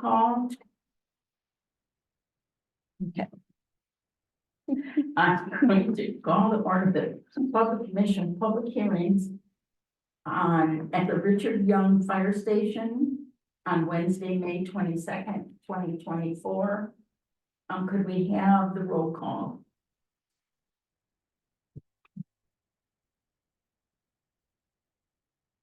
call. Okay. I'm going to call the order the public commission, public hearings at the Richard Young Fire Station on Wednesday, May 22nd, 2024. Could we have the roll call?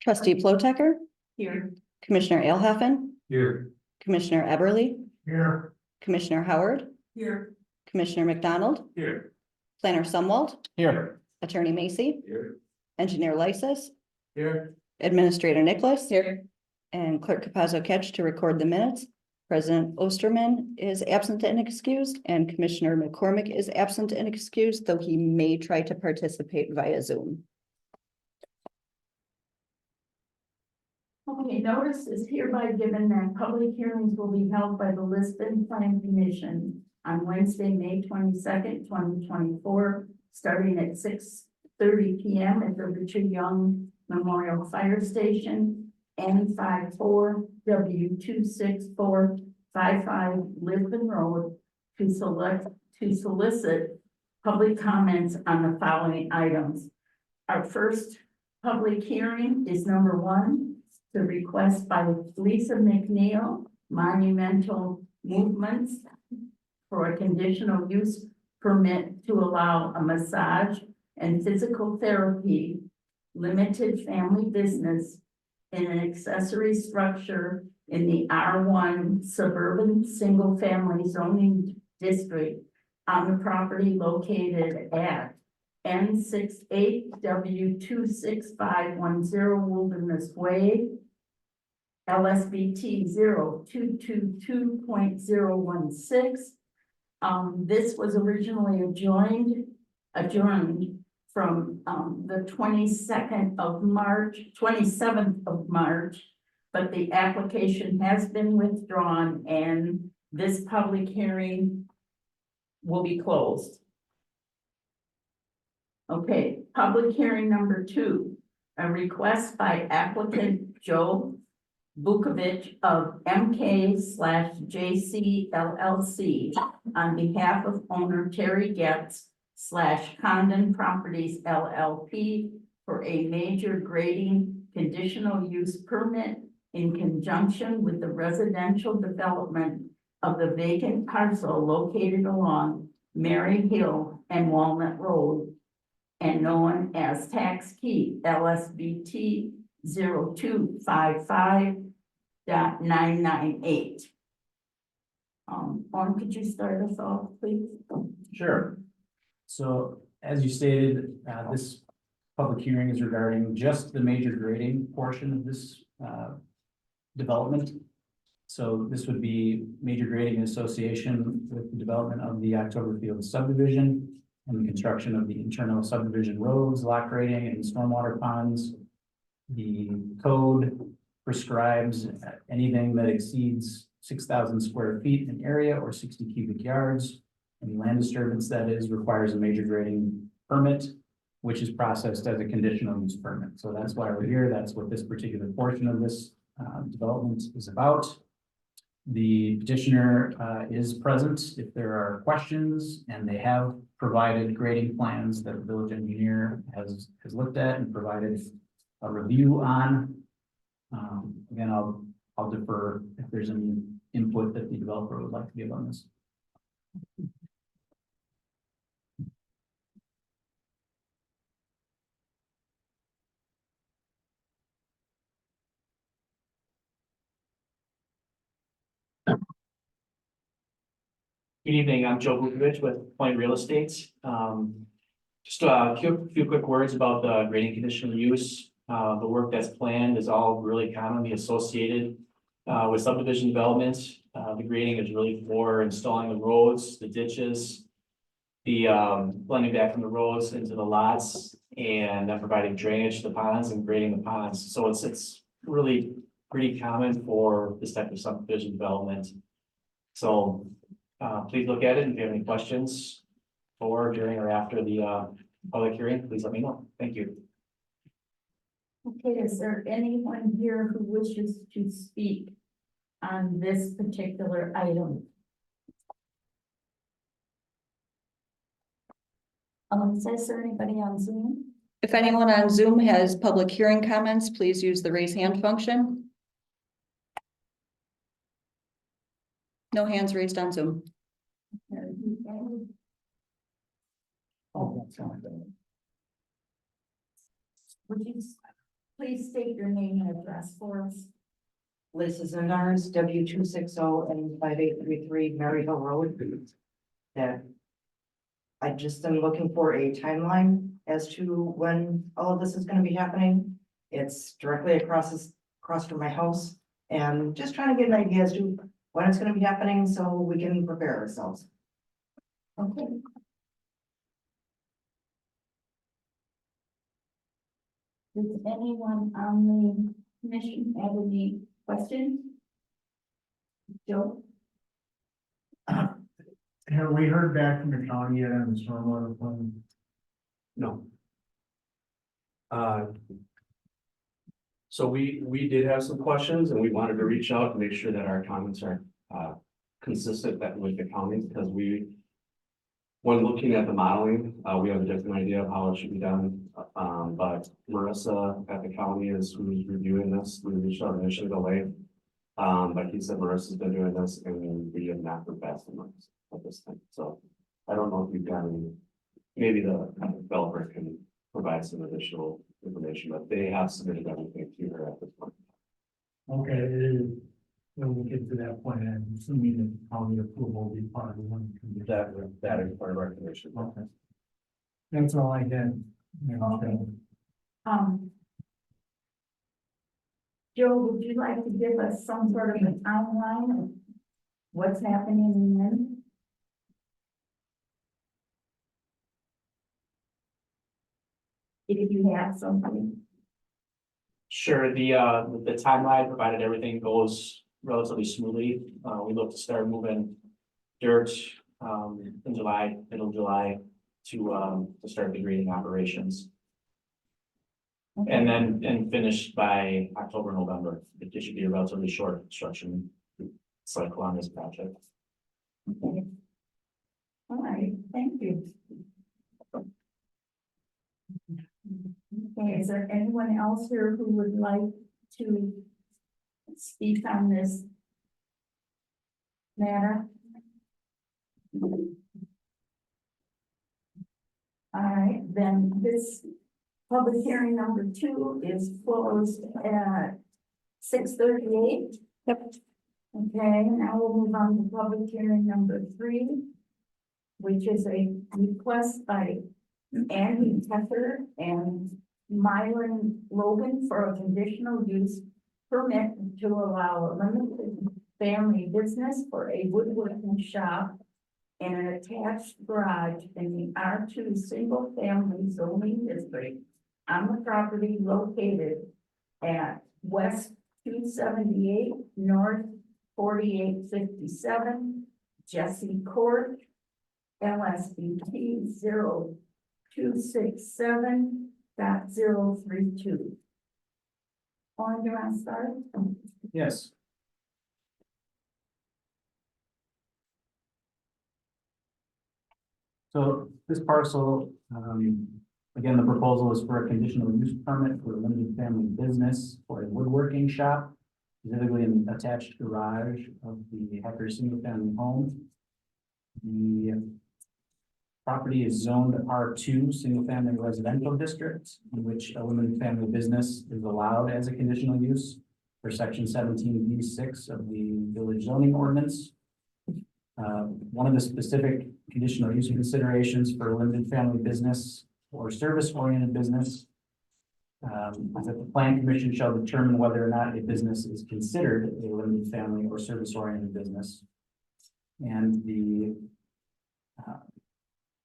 Trustee Flotecker, Here. Commissioner Alhaffen, Here. Commissioner Eberly, Here. Commissioner Howard, Here. Commissioner McDonald, Here. Planner Sumwalt, Here. Attorney Macy, Here. Engineer Lysis, Here. Administrator Nicholas, and Clerk Capazzo Ketch to record the minutes. President Osterman is absent and excused, and Commissioner McCormick is absent and excused, though he may try to participate via Zoom. Okay, notice is hereby given that public hearings will be held by the Lisbon Plan Commission on Wednesday, May 22nd, 2024, starting at 6:30 p.m. at the Richard Young Memorial Fire Station, N54 W26455 Lisbon Road, to solicit public comments on the following items. Our first public hearing is number 1. The request by Lisa McNeil, Monumental Movements, for a conditional use permit to allow a massage and physical therapy limited family business in an accessory structure in the R1 suburban single-family zoning district on the property located at N68 W26510 Wilderness Way, LSBT 0222.016. This was originally adjourned from the 27th of March, but the application has been withdrawn and this public hearing will be closed. Okay, public hearing number 2, a request by applicant Joe Vukovich of MK/JC LLC on behalf of owner Terry Getz /Condon Properties LLP for a major grading conditional use permit in conjunction with the residential development of the vacant parcel located along Mary Hill and Walnut Road and known as Tax Key LSBT 0255.998. Orm, could you start us off, please? Sure. So as you stated, this public hearing is regarding just the major grading portion of this development. So this would be major grading in association with the development of the Oktoberfield subdivision and the construction of the internal subdivision roads, lot grading, and stormwater ponds. The code prescribes anything that exceeds 6,000 square feet in area or 60 cubic yards. Any land disturbance that is requires a major grading permit, which is processed as a conditional use permit. So that's why we're here. That's what this particular portion of this development is about. The petitioner is present if there are questions, and they have provided grading plans that the village engineer has looked at and provided a review on. Again, I'll defer if there's any input that the developer would like to give on this. Good evening, I'm Joe Vukovich with Point Real Estate. Just a few quick words about the grading conditional use. The work that's planned is all really commonly associated with subdivision development. The grading is really for installing the roads, the ditches, the blending back from the roads into the lots, and then providing drainage to the ponds and grading the ponds. So it's really pretty common for this type of subdivision development. So please look at it, and if you have any questions for, during, or after the public hearing, please let me know. Thank you. Okay, is there anyone here who wishes to speak on this particular item? Is there anybody on Zoom? If anyone on Zoom has public hearing comments, please use the raise hand function. No hands raised on Zoom. Oh, that's fine. Would you please state your name and address for us? Lisa Zenars, W 260 and 5833 Maryville Road. That I just am looking for a timeline as to when all of this is gonna be happening. It's directly across from my house, and just trying to get an idea as to when it's gonna be happening so we can prepare ourselves. Okay. Does anyone on the commission have any questions? Joe? Have we heard back from the county yet on the stormwater plan? No. So we did have some questions and we wanted to reach out and make sure that our comments are consistent with the county, because when looking at the modeling, we have a different idea of how it should be done. But Marissa at the county is who's reviewing this. We reached out initially to Lane. But he said Marissa's been doing this and we have not heard back from Marissa at this time. So I don't know if you've got any, maybe the developer can provide some additional information, but they have submitted everything to her at this point. Okay, when we get to that point, I'm assuming that county approval will be part of the one. That is part of our condition. Okay. That's all I had. Okay. Joe, would you like to give us some sort of a timeline of what's happening in them? If you have something. Sure, the timeline, provided everything goes relatively smoothly, we look to start moving dirt, in July, middle of July, to start the grading operations. And then, finish by October, November. It should be a relatively short construction cycle on this project. Okay. All right, thank you. Okay, is there anyone else here who would like to speak on this matter? All right, then this public hearing number 2 is closed at 6:38. Yep. Okay, now we'll move on to public hearing number 3, which is a request by Andy Tether and Myron Logan for a conditional use permit to allow a limited family business for a woodworking shop and an attached garage in the R2 single family zoning district on the property located at West 278 North 4857 Jesse Court, LSBT 0267.032. On, you want to start? Yes. So this parcel, again, the proposal is for a conditional use permit for a limited family business for a woodworking shop, specifically an attached garage of the Hecker single family home. The property is zoned R2 single family residential district, in which a limited family business is allowed as a conditional use for section 17B6 of the village zoning ordinance. One of the specific conditional use considerations for a limited family business or service-oriented business is that the plan commission shall determine whether or not a business is considered a limited family or service-oriented business. And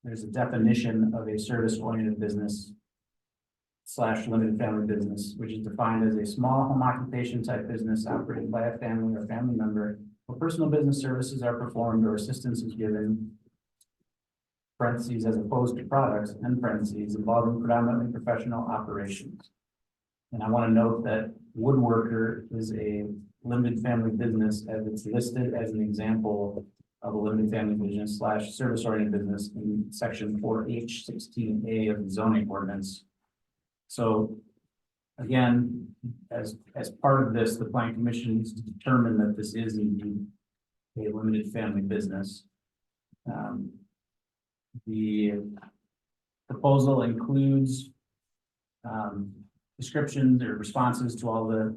there's a definition of a service-oriented business / limited family business, which is defined as a small home occupation type business operated by a family or family member where personal business services are performed or assistance is given, parentheses, as opposed to products, and parentheses, involving predominantly professional operations. And I want to note that woodworker is a limited family business as it's listed as an example of a limited family business / service oriented business in section 4H16A of the zoning ordinance. So again, as part of this, the planning commission needs to determine that this is indeed a limited family business. The proposal includes descriptions or responses to all the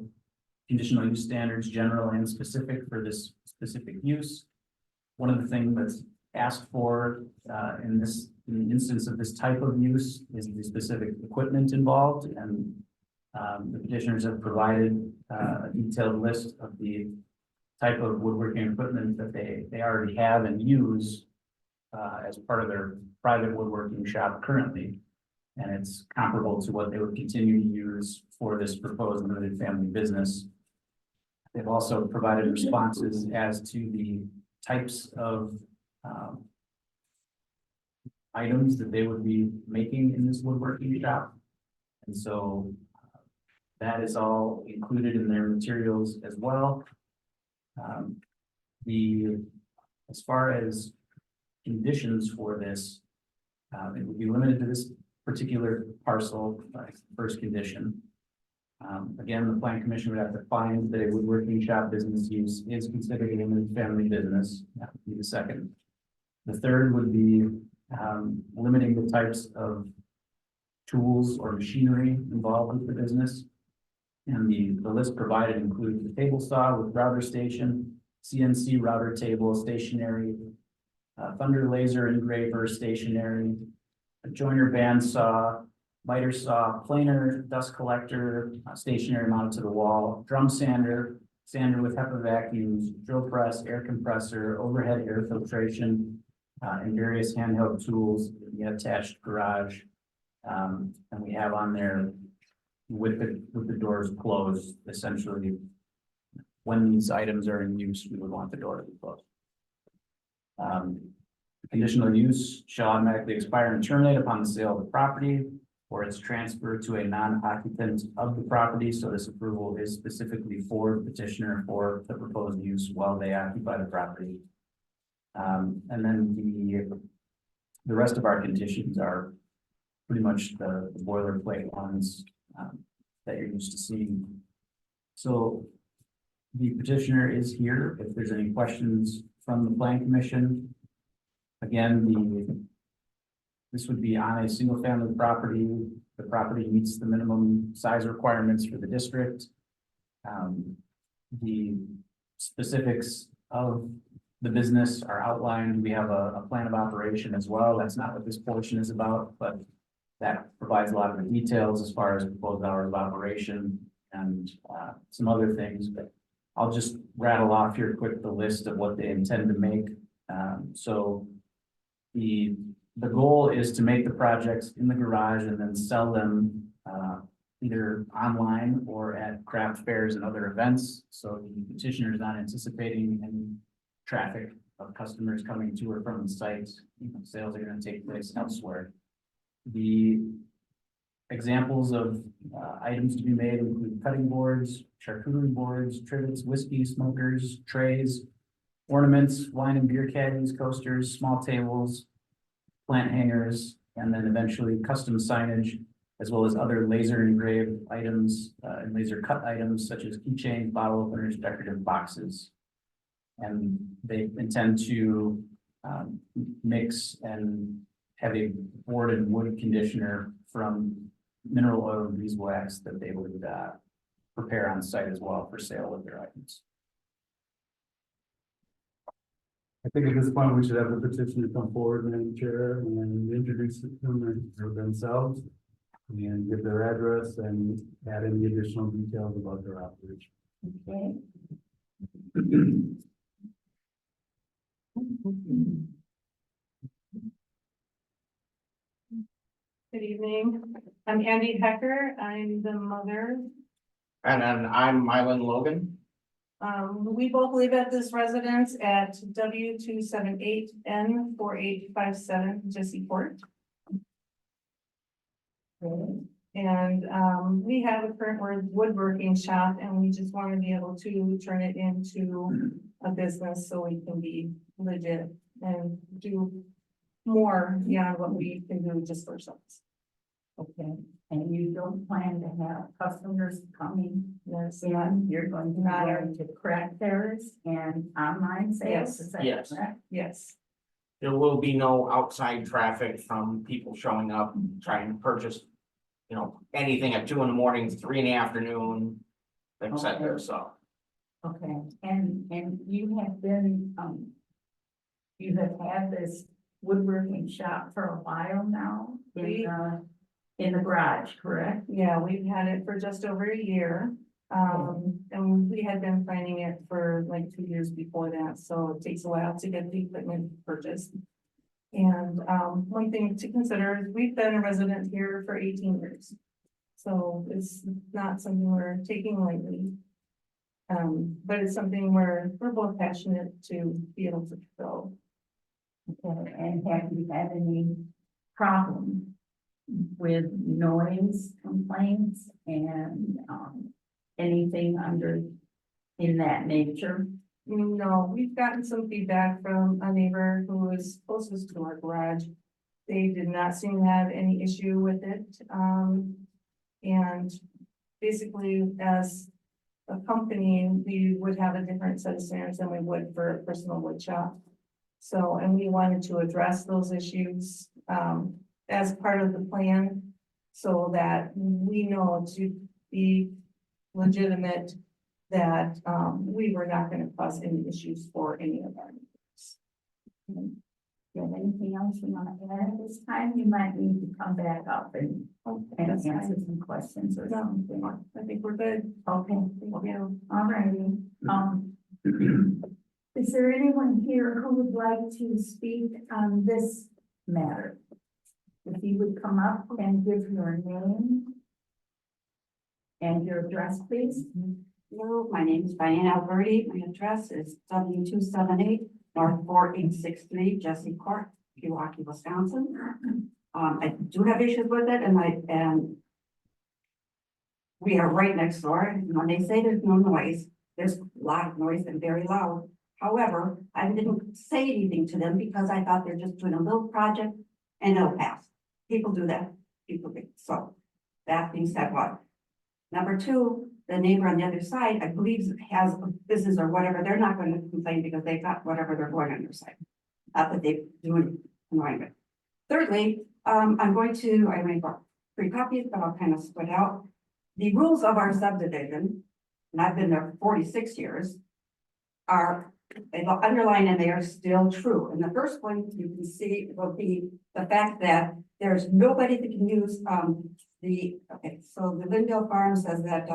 conditional use standards, general and specific for this specific use. One of the things that's asked for in the instance of this type of use is the specific equipment involved, and the petitioners have provided a detailed list of the type of woodworking equipment that they already have and use as part of their private woodworking shop currently. And it's comparable to what they would continue to use for this proposed limited family business. They've also provided responses as to the types of items that they would be making in this woodworking shop. And so that is all included in their materials as well. As far as conditions for this, it would be limited to this particular parcel, first condition. Again, the planning commission would have to find that a woodworking shop business use is considered a limited family business. That would be the second. The third would be limiting the types of tools or machinery involved with the business. And the list provided includes the table saw with router station, CNC router table, stationary, thunder laser engraver, stationary, a joiner band saw, miter saw, planer, dust collector, stationary mounted to the wall, drum sander, sander with HEPA vacuums, drill press, air compressor, overhead air filtration, and various handheld tools in the attached garage. And we have on there with the doors closed, essentially, when these items are in use, we would want the door to be closed. Conditional use shall automatically expire and terminate upon the sale of the property or its transfer to a non-occupant of the property. So this approval is specifically for the petitioner for the proposed use while they occupy the property. And then the rest of our conditions are pretty much the boilerplate ones that you're used to seeing. So the petitioner is here if there's any questions from the planning commission. Again, this would be on a single family property. The property meets the minimum size requirements for the district. The specifics of the business are outlined. We have a plan of operation as well. That's not what this portion is about, but that provides a lot of the details as far as proposed hours of operation and some other things, but I'll just rattle off here quick the list of what they intend to make. So the goal is to make the projects in the garage and then sell them either online or at craft fairs and other events. So the petitioner is not anticipating any traffic of customers coming to or from the site. Sales are going to take place elsewhere. The examples of items to be made include cutting boards, charcuterie boards, trivets, whiskey smokers, trays, ornaments, wine and beer caddies, coasters, small tables, plant hangers, and then eventually custom signage, as well as other laser engraved items and laser cut items such as keychains, bottle openers, decorative boxes. And they intend to mix and have a board and wood conditioner from mineral oil and beeswax that they would prepare on site as well for sale of their items. I think at this point, we should have the petitioner come forward, Madam Chair, and introduce them or themselves and give their address and add any additional details about their operation. Okay. Good evening. I'm Andy Hecker. I'm the mother. And then I'm Mylan Logan. We both live at this residence at W278N4857 Jesse Court. And, we have a current woodworking shop and we just want to be able to turn it into a business so we can be legit and do more beyond what we can do just for ourselves. Okay, and you don't plan to have customers coming Yes. in, you're going to be Not- going to craft fairs and online sales, Yes. is that Yes. correct? Yes. There will be no outside traffic from people showing up, trying to purchase. You know, anything at 2 a.m, 3 in the afternoon, et cetera, so. Okay, and you have been, you have had this woodworking shop for a while now in the garage, correct? Yeah, we've had it for just over a year. And we had been planning it for like 2 years before that, so it takes a while to get the equipment purchased. And, one thing to consider is we've been a resident here for 18 years. So it's not something we're taking lightly. But it's something we're both passionate to be able to fulfill. Okay, and have you had any problem with noise complaints and, anything in that nature? No, we've gotten some feedback from a neighbor who is closest to our garage. They did not seem to have any issue with it. And basically, as a company, we would have a different set of standards than we would for a personal wood shop. So, and we wanted to address those issues, as part of the plan, so that we know to be legitimate that, we were not gonna cause any issues for any of our neighbors. Do you have anything else you want to add at this time? You might need to come back up and That's fine. answer some questions or something. I think we're good. Okay, Thank you. all righty. Is there anyone here who would like to speak on this matter? If you would come up and give your name and your address, please. Hello, my name is Diane Alberti. My address is W278 North 4863 Jesse Court, Pewaukee, Wisconsin. I do have issues with it and we are right next door. And when they say there's no noise, there's a lot of noise and very loud. However, I didn't say anything to them because I thought they're just doing a little project and it'll pass. People do that. So that being said, what? Number two, the neighbor on the other side, I believe has a business or whatever, they're not going to complain because they got whatever they're going on their side. Not that they do it annoying it. Thirdly, I made 3 copies, but I'll kind of split out. The rules of our subdivision, and I've been there for 46 years, are underlined and they are still true. And the first one you can see will be the fact that there's nobody that can use so the Lindale Farm says that,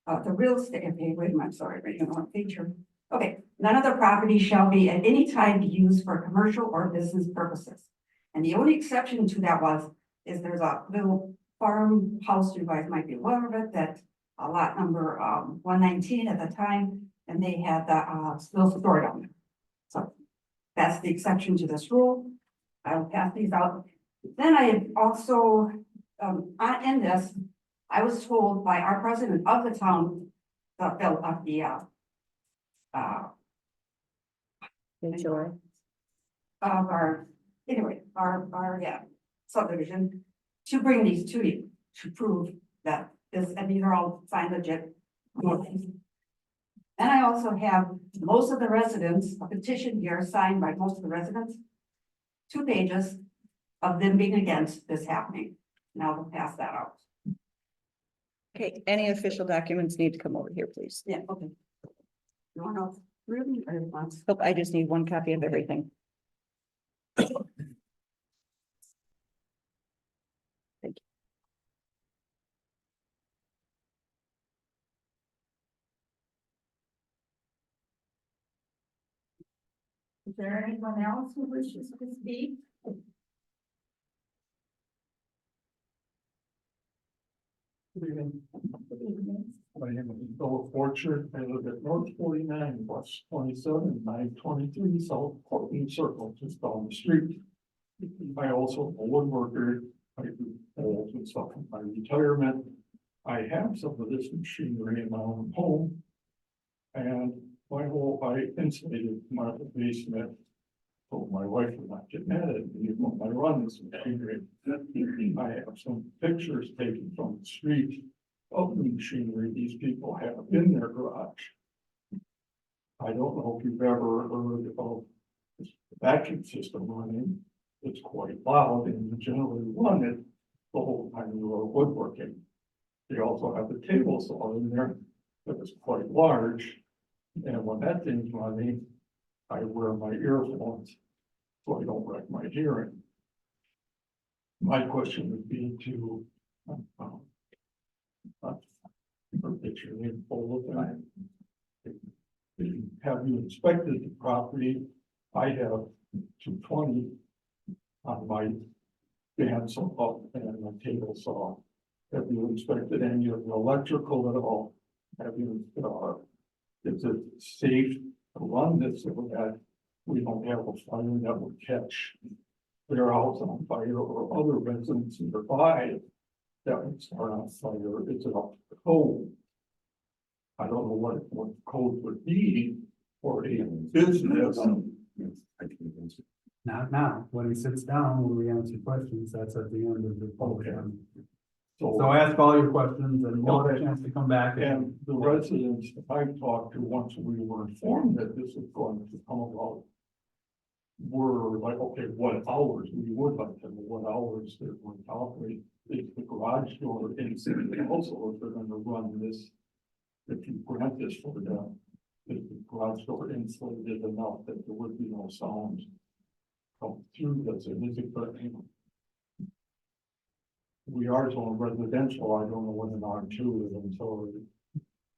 the real estate, okay, wait a minute, sorry, right, on feature. Okay, none of the property shall be at any time used for commercial or business purposes. And the only exception to that is there's a little farmhouse, you guys might be aware of it, that lot number 119 at the time, and they had the little store down there. So that's the exception to this rule. I will pass these out. Then I have also, in this, I was told by our president of the town, our subdivision, to bring these to you, to prove that this, and these are all signed legit. And I also have most of the residents, a petition here signed by most of the residents, 2 pages of them being against this happening. Now we'll pass that out. Okay, any official documents need to come over here, please. Yeah, okay. You want to read me or you want? Hope I just need 1 copy of everything. Is there anyone else who wishes to speak? Good evening. My name is Bill Fortune. I live at North 49, West 27, 923 South Portland Circle, just down the street. I also am a woodworker. I do polls and stuff in my retirement. I have some of this machinery in my own home. And I insulated my basement. Told my wife would not get mad at me when I run this machinery. I have some pictures taken from the street of the machinery these people have in their garage. I don't know if you've ever heard of this vacuum system running. It's quite loud and you generally run it the whole time you are woodworking. They also have the table saw in there that is quite large. And when that thing's running, I wear my earphones so I don't wreck my hearing. My question would be to picture in full of time. Have you inspected the property? I have 220 on my bandsaw and my table saw. Have you inspected any of the electrical at all? Have you, is it safe to run this so that we don't have a fire that would catch their house on fire or other residents nearby that would start on fire? Is it up to the code? I don't know what the code would be for a business. Not now, when he sits down, when we answer questions, that's at the end of the public. Okay. So ask all your questions and you'll have a chance to come back. And the residents that I've talked to, once we were informed that this was going to come about, were like, okay, what hours? We would like to know what hours they're going to operate. Is the garage door insulated also, if they're going to run this, if you grant this for them, is the garage door insulated enough that there would be no sound come through this? And is it, but we are zone residential, I don't know what an R2 is until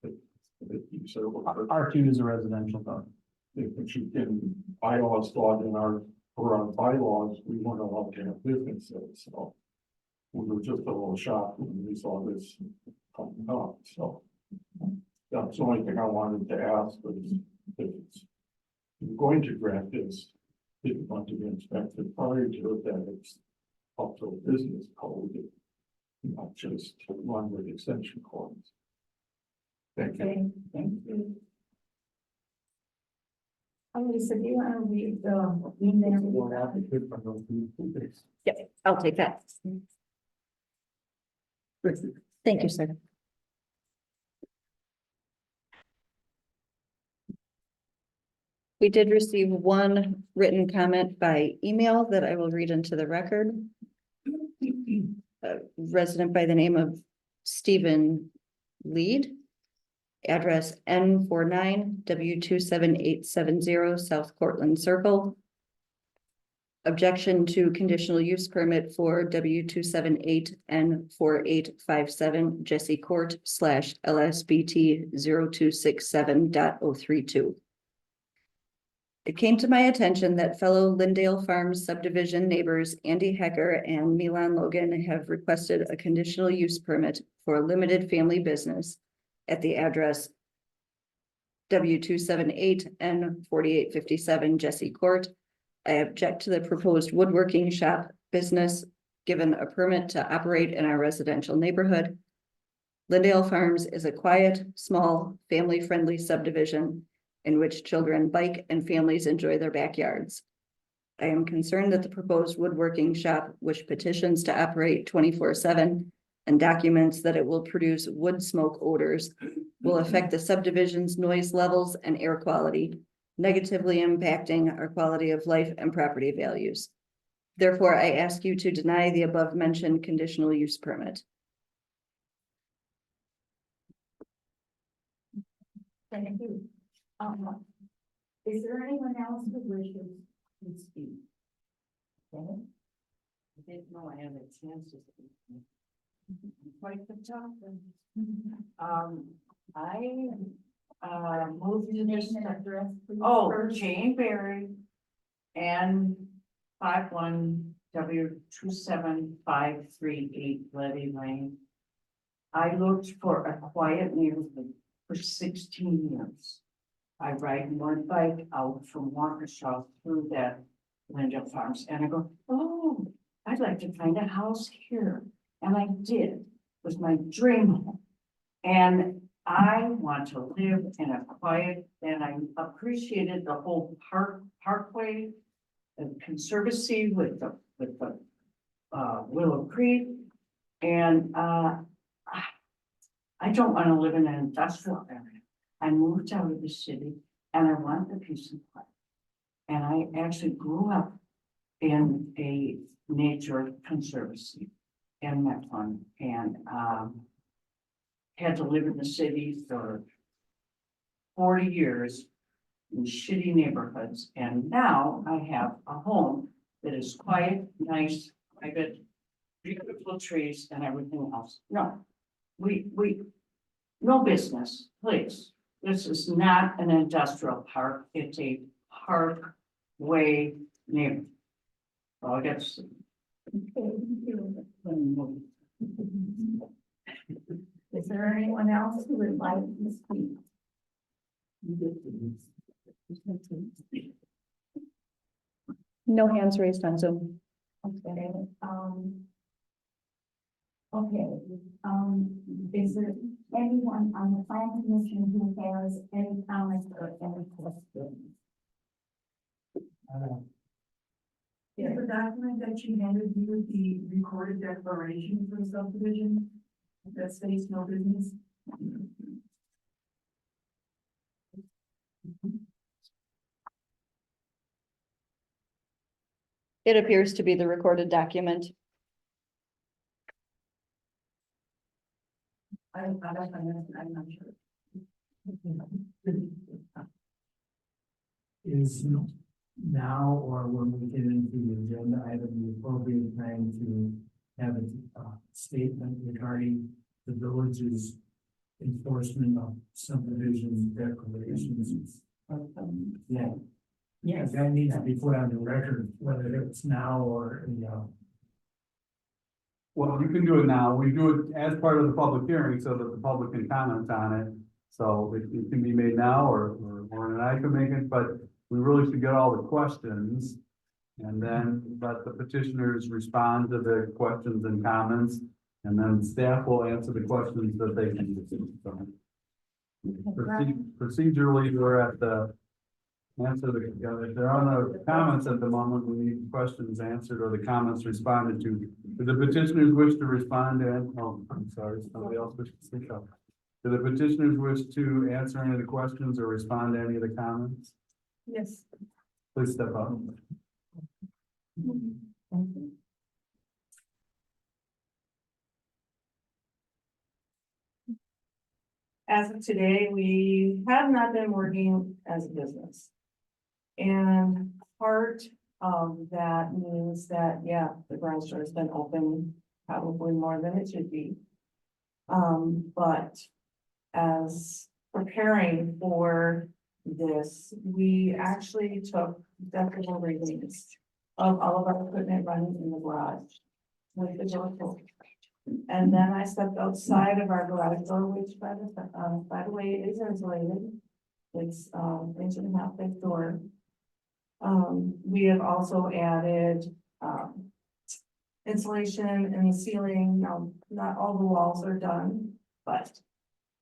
you said. R2 is a residential zone. If you can, bylaws thought in our bylaws, we weren't allowed to have businesses, so. We were just a little shocked when we saw this coming up, so. That's the only thing I wanted to ask was if it's. You're going to grant this, if you want to be inspected prior to it, that it's up to a business code. Not just to run with extension cords. Thank you. Okay, thank you. Lisa, do you want to read the email? Yep, I'll take that. Thank you, sir. We did receive one written comment by email that I will read into the record. A resident by the name of Stephen Lead. Address N49 W27870 South Cortland Circle. Objection to conditional use permit for W278 N4857 Jesse Court / LSBT 0267.032. It came to my attention that fellow Lindale Farms subdivision neighbors Andy Hecker and Milan Logan have requested a conditional use permit for a limited family business at the address W278 N4857 Jesse Court. I object to the proposed woodworking shop business given a permit to operate in our residential neighborhood. Lindale Farms is a quiet, small, family-friendly subdivision in which children bike and families enjoy their backyards. I am concerned that the proposed woodworking shop, which petitions to operate 24/7 and documents that it will produce wood smoke odors, will affect the subdivision's noise levels and air quality, negatively impacting our quality of life and property values. Therefore, I ask you to deny the above-mentioned conditional use permit. Thank you. Is there anyone else who wishes to speak? Okay. I didn't know I had a chance to speak. Quite the job. I moved to Name this. and address, please. Oh, first. Jane Berry. And 51 W27538 Levy Lane. I looked for a quiet neighborhood for 16 years. I ride one bike out from Waukesha through that Lindale Farms and I go, oh, I'd like to find a house here. And I did, it was my dream home. And I want to live in a quiet, and I appreciated the whole parkway. The conservancy with the Willow Creek. And, I don't want to live in an industrial area. I moved out of the city and I want the peace and quiet. And I actually grew up in a nature conservancy in Mequon and, had to live in the city for 40 years in shitty neighborhoods. And now I have a home that is quiet, nice, private, beautiful trees and everything else. No, no business, please. This is not an industrial park. It's a parkway neighborhood. Well, I guess. Is there anyone else who would like to speak? No hands raised on Zoom. Okay, is there anyone on the plan commission who has any comments or any questions? Is the document that you handed you the recorded declaration for the subdivision that states no business? It appears to be the recorded document. I'm not sure. Is now or when we get into the agenda item, the appropriate time to have a statement regarding the village's enforcement of subdivision declarations. Yeah. Yes, that needs to be put on the record, whether it's now or, Well, you can do it now. We do it as part of the public hearing so that the public can comment on it. So it can be made now or I can make it, but we really should get all the questions. And then let the petitioners respond to the questions and comments. And then staff will answer the questions that they can. So, procedurally, we're at the answer if there are no comments at the moment, we need questions answered or the comments responded to. Do the petitioners wish to respond and, oh, I'm sorry, somebody else wishes to speak up. Do the petitioners wish to answer any of the questions or respond to any of the comments? Yes. Please step up. As of today, we have not been working as a business. And part of that means that, yeah, the grocery store has been open probably more than it should be. But as preparing for this, we actually took decibel readings of all of our equipment running in the garage with the door closed. And then I stepped outside of our garage door, which by the way, is insulated. It's, 1.5 thick door. We have also added, insulation in the ceiling. Now, not all the walls are done, but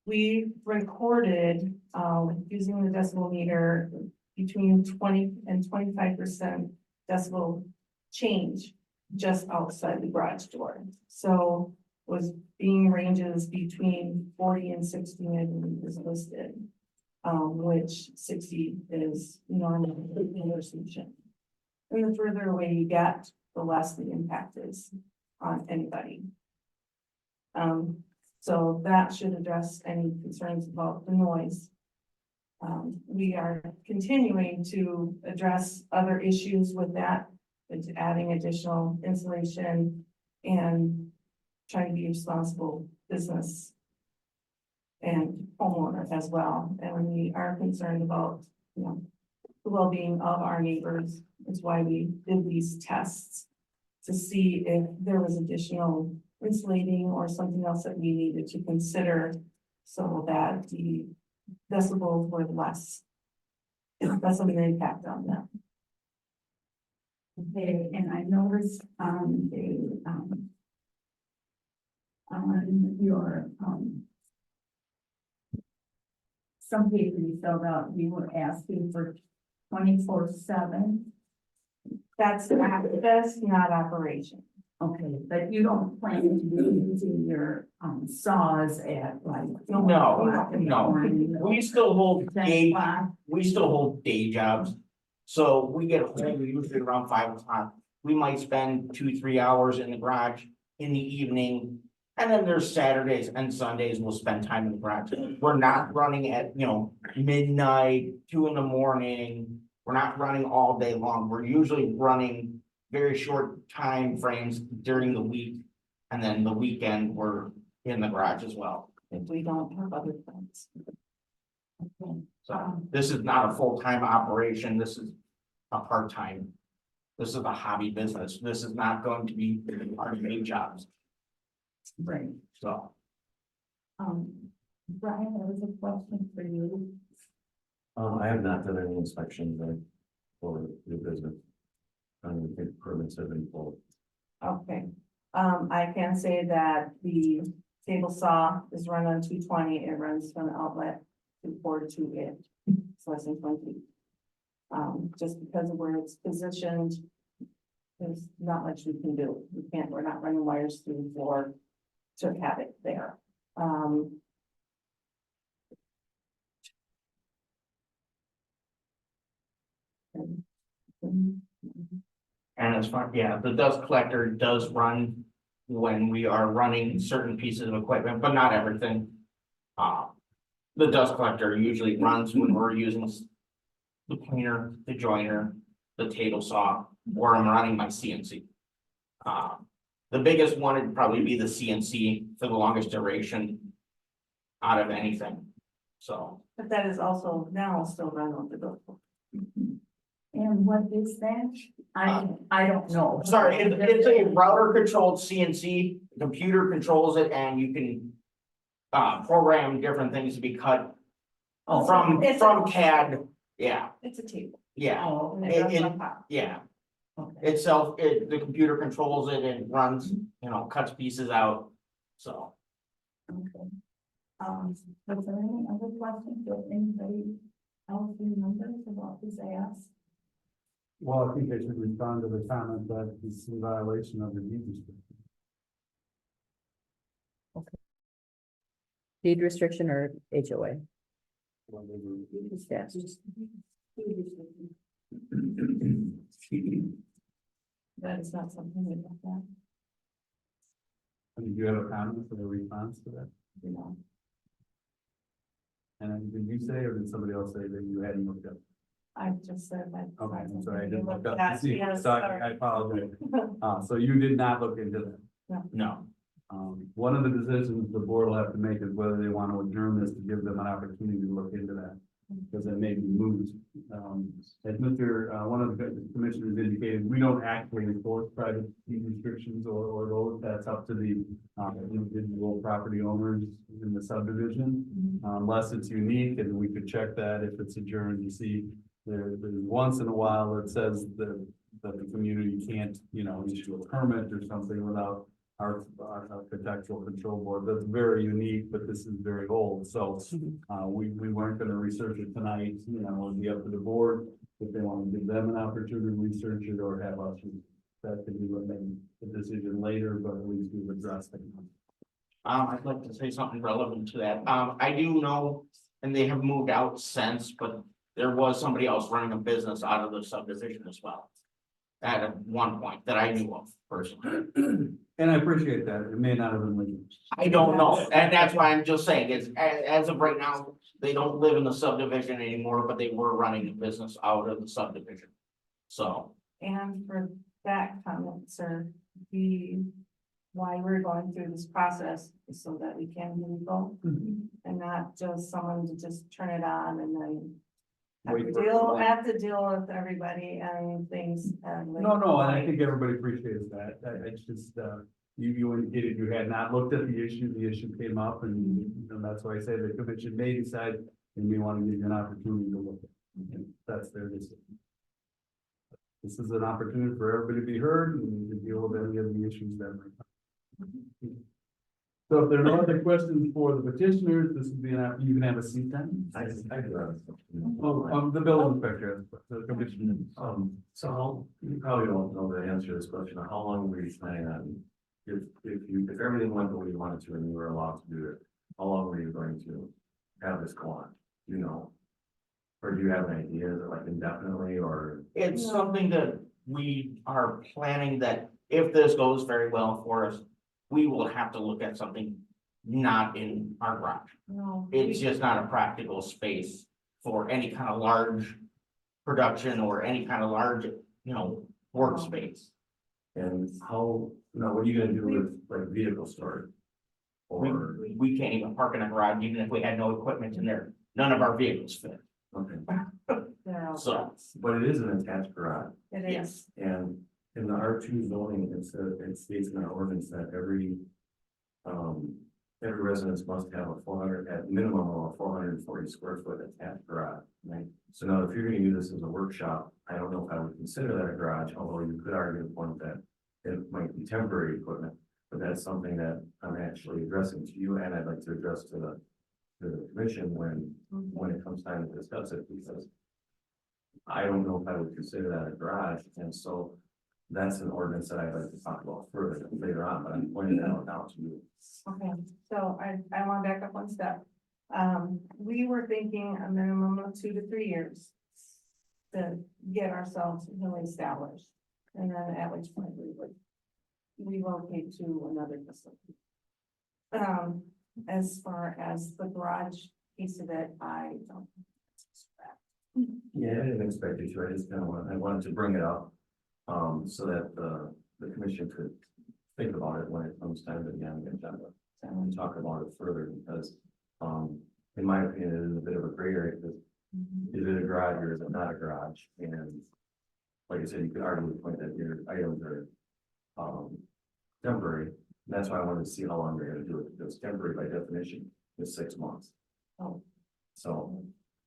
we recorded, using the decibel meter between 20 and 25% decibel change just outside the garage door. So was being ranges between 40 and 60 is listed, which 60 is normal intersection. And the further away you get, the less the impact is on anybody. So that should address any concerns about the noise. We are continuing to address other issues with that. It's adding additional insulation and trying to be responsible business and homeowner as well. And we are concerned about, the well-being of our neighbors. That's why we did these tests to see if there was additional insulating or something else that we needed to consider so that the decibels were less of an impact on them. Okay, and I noticed on the, on your, some paper you filled out, you were asking for 24/7. That's access, not operation. Okay, but you don't plan to be using your, saws at like. No, 1:00 in the no. morning, We still hold 10 day, o'clock? we still hold day jobs. So we get home usually around 5 o'clock. We might spend 2, 3 hours in the garage in the evening. And then there's Saturdays and Sundays we'll spend time in the garage. We're not running at, midnight, 2 in the morning. We're not running all day long. We're usually running very short time frames during the week. And then the weekend, we're in the garage as well. If we don't have other plans. Okay. So this is not a full-time operation. This is a part-time. This is a hobby business. This is not going to be our main jobs. Right. So Brian, there was a question for you. I have not done any inspections for new business. I don't think permits have been pulled. Okay, I can say that the table saw is run on 220, it runs from the outlet to port to it, so less than 20 feet. Just because of where it's positioned, there's not much we can do. We're not running wires through the floor to have it there. And as far, yeah, the dust collector does run when we are running certain pieces of equipment, but not everything. The dust collector usually runs when we're using the cleaner, the joiner, the table saw, or I'm running my CNC. The biggest one would probably be the CNC for the longest duration out of anything. So But that is also now still run on the go. And what is that? I don't know. sorry, it's a router controlled CNC, computer controls it, and you can program different things to be cut from CAD. Yeah, It's a table. yeah, Oh, And it runs on top. yeah. okay. Itself, the computer controls it and runs, cuts pieces out, so. Okay. Was there any other questions that anybody else remembers about this ask? Well, I think they should respond to the comment that it's in violation of the deed restriction. Deed restriction or HOA? Yes. That is not something we look at, I mean, do you have a comment or a response to that? you know. And then did you say, or did somebody else say that you hadn't looked up? I just said that. Okay, I'm sorry, I You didn't look looked up at, to see, yes, sorry, sorry. I apologize. So you did not look into that. No, One of the decisions the board will have to make is whether they want to adjourn this to give them an opportunity to look into that. Because it may be moved. As one of the commissioners indicated, we don't actually enforce private deed restrictions or those, that's up to the individual property owners in the subdivision. Unless it's unique, and we could check that if it's adjourned, you see, there's once in a while it says that the community can't, issue a permit or something without our architectural control board. That's very unique, but this is very old, so we weren't gonna research it tonight, it'd be up to the board if they want to give them an opportunity to research it or have us. That could be a decision later, but at least we've addressed it. I'd like to say something relevant to that. I do know, and they have moved out since, but there was somebody else running a business out of the subdivision as well. At one point that I knew of personally. And I appreciate that, it may not have been legal. I don't know, and that's why I'm just saying, is as of right now, they don't live in the subdivision anymore, but they were running a business out of the subdivision. So, And for that comment, sir, why we're going through this process is so that we can be legal. And not just someone to just turn it on and then Wait for it. have to deal with everybody and things. No, and I think everybody appreciates that, it's just, you indicated you had not looked at the issue came up, and that's why I say the commission may decide, and we want to give you an opportunity to look at it. And that's their decision. this is an opportunity for everybody to be heard and to deal with any of the issues that might come. So if there are no other questions for the petitioners, this would be you can have a seat then. I do have something. The building inspector, the commissioner. You probably don't know the answer to this question. How long were you planning on? If everything went the way you wanted to and you were allowed to do it, how long were you going to have this go on? Do you know? Or do you have an idea? Is it like indefinitely or? It's something that we are planning that if this goes very well for us, we will have to look at something not in our garage. No. It's just not a practical space for any kind of large production or any kind of large, workspace. And how, now what are you gonna do with like vehicle storage? Or, We can't even park in a garage, even if we had no equipment in there. None of our vehicles fit. okay, So, but it is an attached garage. It yes, is. And in the R2 zoning, it states in our ordinance that every residence must have a 400, at minimum of a 440 square foot attached garage. Right. So now if you're gonna use this as a workshop, I don't know if I would consider that a garage, although you could argue the point that it might be temporary equipment. But that's something that I'm actually addressing to you, and I'd like to address to the commission when it comes time to discuss it, because I don't know if I would consider that a garage, and so that's an ordinance that I'd like to talk about further later on, but I'm pointing that out now to you. Okay, so I want to back up one step. We were thinking a minimum of 2 to 3 years to get ourselves really established. And then at which point we would relocate to another facility. As far as the garage piece of it, I don't. Yeah, I didn't expect you to, I just I wanted to bring it up, so that the commission could think about it when it comes time to be on the agenda. And talk about it further, because, in my opinion, it is a bit of a gray area, because is it a garage or is it not a garage? And like I said, you could argue the point that your items are, temporary. And that's why I wanted to see how long they're gonna do it, because temporary by definition is 6 months. Oh. So,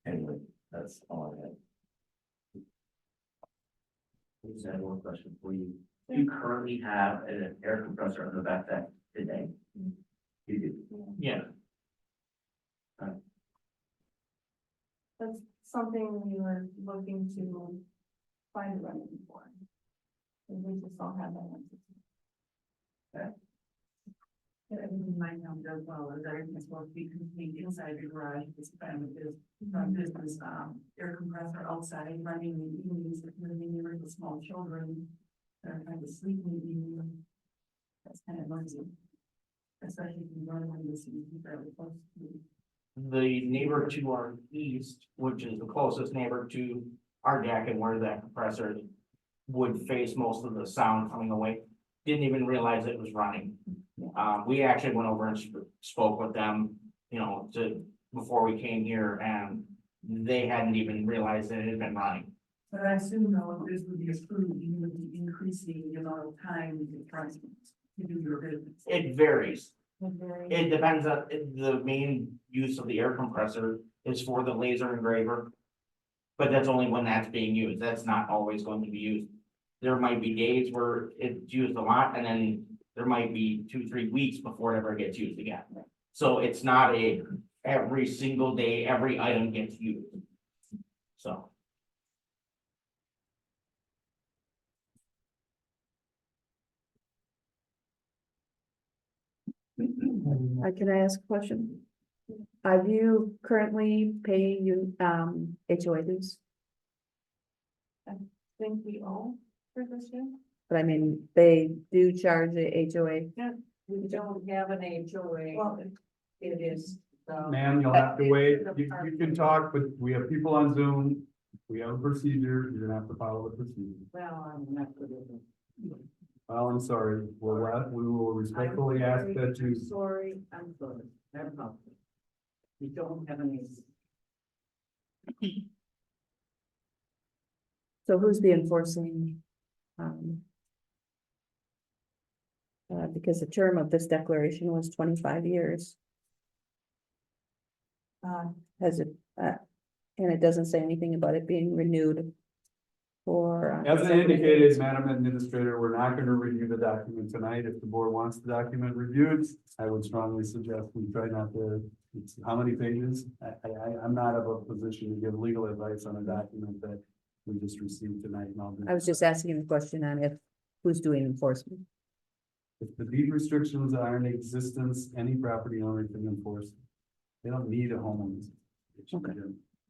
anyway, that's all I had. Just have one question for you. Do you currently have an air compressor on the back deck today? You do. yeah. That's something we were looking to find a remedy for. And we just don't have that one. In my mind as well, as everything is supposed to be contained inside the garage, this kind of business, air compressor outside running in the evenings, if you're near the small children. They're kind of sleeping in the evening. That's kind of noisy. Especially if you run when this is fairly close to. The neighbor to our east, which is the closest neighbor to our deck and where that compressor would face most of the sound coming away, didn't even realize it was running. We actually went over and spoke with them, before we came here, and they hadn't even realized that it had been running. But I assume though, if this would be approved, you would be increasing the amount of time you try to do your business. It varies. It depends on, the main use of the air compressor is for the laser engraver. But that's only when that's being used. That's not always going to be used. There might be days where it's used a lot, and then there might be 2-3 weeks before it ever gets used again. So it's not every single day, every item gets used. So. Can I ask a question? Are you currently paying HOA dues? Think we owe for this year? But I mean, they do charge the HOA. We don't have an HOA. Well, It is. Ma'am, you'll have to wait. You can talk, but we have people on Zoom. We have a procedure. You're gonna have to follow the procedure. Well, I'm not good at it. Well, I'm sorry. We will respectfully ask that you. Sorry, I'm sorry. Never mind. We don't have any. So who's the enforcing? Because the term of this declaration was 25 years. Has it, and it doesn't say anything about it being renewed for. As I indicated, Madam Administrator, we're not gonna review the document tonight. If the board wants the document reviewed, I would strongly suggest we try not to, it's how many pages? I'm not of a position to give legal advice on a document that we just received tonight. And I'll do- I was just asking the question on if, who's doing enforcement? If the deed restrictions are in existence, any property owner can enforce them. They don't need a homeowner. Okay.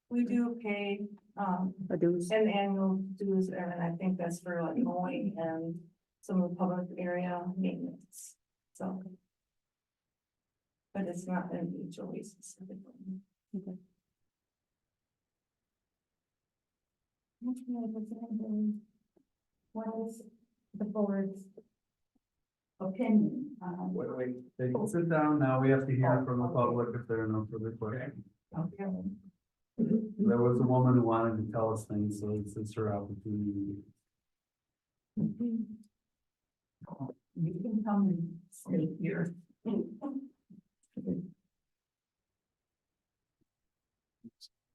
We do pay, A dues? an annual dues, and I think that's for like mowing and some of the public area maintenance, so. But it's not an HOA specifically. Okay. What is the board's opinion on? Wait, they can sit down now. We have to hear from the public if there are no further questions. Okay. There was a woman who wanted to tell us things, so it's her opportunity. You can come and stay here.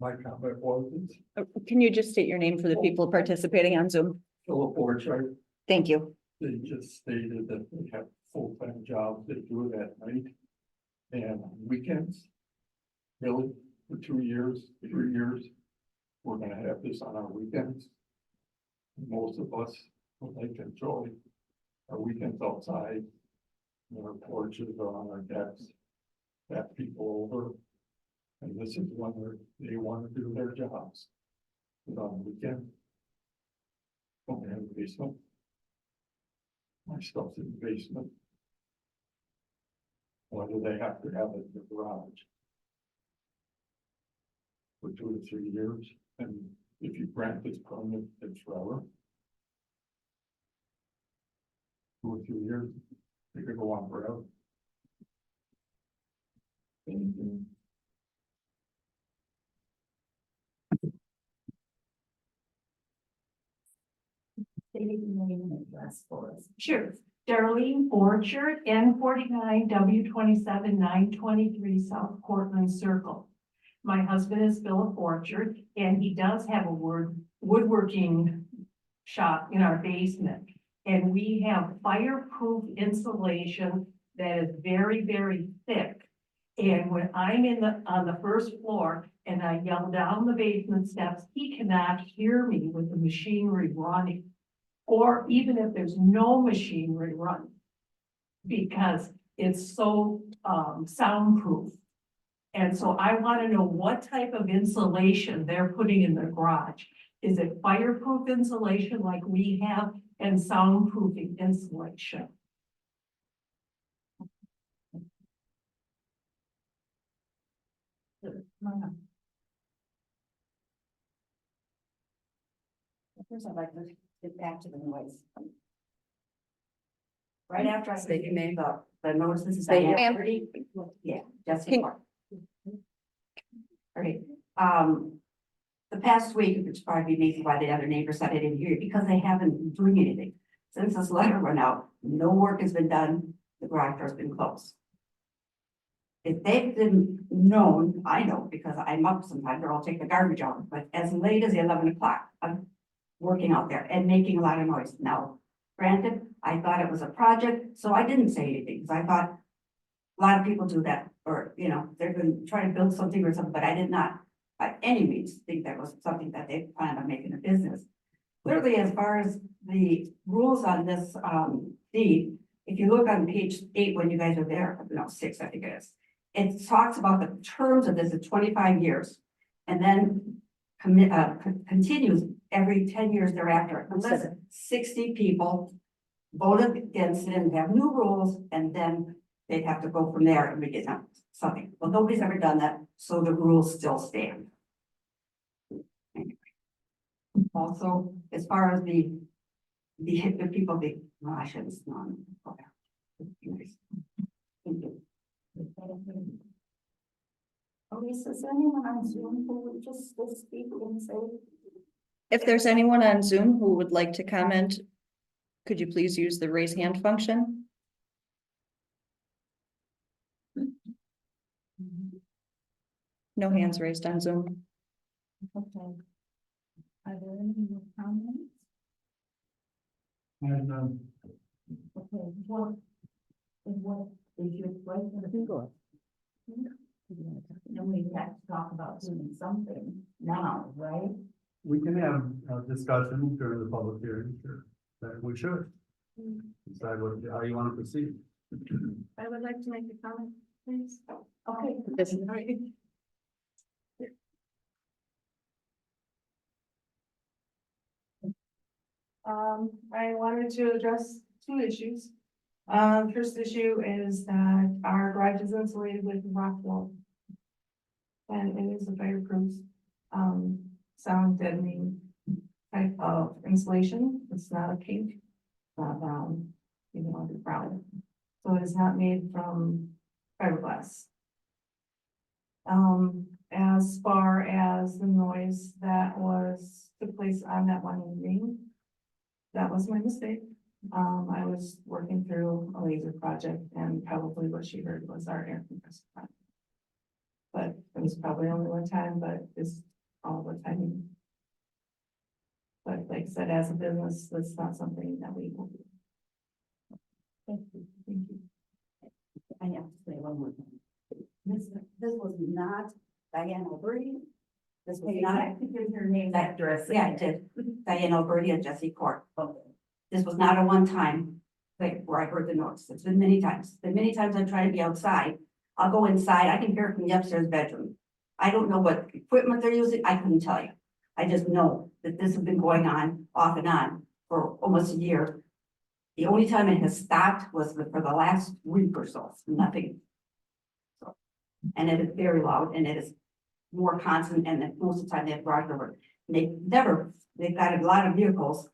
My comment was, Can you just state your name for the people participating on Zoom? Philip Orchard, Thank you. they just stated that they have full-time jobs, they do it at night and on weekends. Really, for 2 years, 3 years, we're gonna have this on our weekends. Most of us would like to enjoy our weekends outside, on our porches or on our decks, have people over. And this is when they want to do their jobs. But on the weekend. Don't have a basement. My stuff's in the basement. Why do they have to have it in the garage? For 2 to 3 years, and if you grant this permit, it's forever. 2 or 3 years, it could go on forever. State your name and address for us. Sure. Darlene Orchard, N49 W27 923 South Portland Circle. My husband is Philip Orchard, and he does have a woodworking shop in our basement. And we have fireproof insulation that is very, very thick. And when I'm on the first floor and I yell down the basement steps, he cannot hear me with the machinery running. Or even if there's no machinery running. Because it's so soundproof. And so I want to know what type of insulation they're putting in the garage. Is it fireproof insulation like we have and soundproofing insulation? First, I'd like to get back to the noise. Right after I State your name. the notices. State your Diane name. Purdy. Yeah, Jesse Can- Clark. All right, the past week, it's probably maybe why the other neighbors said I didn't hear it, because they haven't been doing anything. Since this letter went out, no work has been done, the garage door's been closed. If they've been known, I know, because I'm up sometimes, or I'll take the garbage out, but as late as 11 o'clock, I'm working out there and making a lot of noise. Now, granted, I thought it was a project, so I didn't say anything, because I thought a lot of people do that, or, you know, they're going to try to build something or something, but I did not by any means think that was something that they planned on making a business. Clearly, as far as the rules on this deed, if you look on page 8, when you guys are there, no, 6, I think it is. It talks about the terms of this at 25 years, and then continues every 10 years thereafter, unless 60 people voted against it and have new rules, and then they'd have to go from there and make it something. Well, nobody's ever done that, so the rules still stand. Also, as far as the people, well, I shouldn't. Thank you. Elise, is anyone on Zoom who would just speak and say? If there's anyone on Zoom who would like to comment, could you please use the raise hand function? No hands raised on Zoom. Okay. Are there any more comments? And, Okay, what is your pleasure? Then we have to talk about doing something now, right? we can have a discussion during the public hearing, sure, that we should. Decide what, how you want to proceed. I would like to make a comment, please. Okay. I wanted to address two issues. First issue is that our garage is insulated with rock wool. And it is a fireproof, sound deadening type of insulation. It's not a pink, not brown, even though it's brown. So it is not made from fiberglass. As far as the noise that took place on that one evening, that was my mistake. I was working through a laser project and probably what she heard was our air compressor. But it was probably only one time, but it's all the time. But like I said, as a business, that's not something that we will do. Thank you. Thank you. I have to say one more thing. This was not Diane Alberti. This was not, Give your name, address. yeah, I did, Diane Alberti and Jesse Court. This was not a one-time thing where I heard the noise. It's been many times. I've tried to be outside. I'll go inside. I can hear it from the upstairs bedroom. I don't know what equipment they're using. I couldn't tell you. I just know that this has been going on off and on for almost a year. The only time it has stopped was for the last week or so, nothing. So, and it is very loud and it is more constant, and that most of the time they have garage door. They've got a lot of vehicles,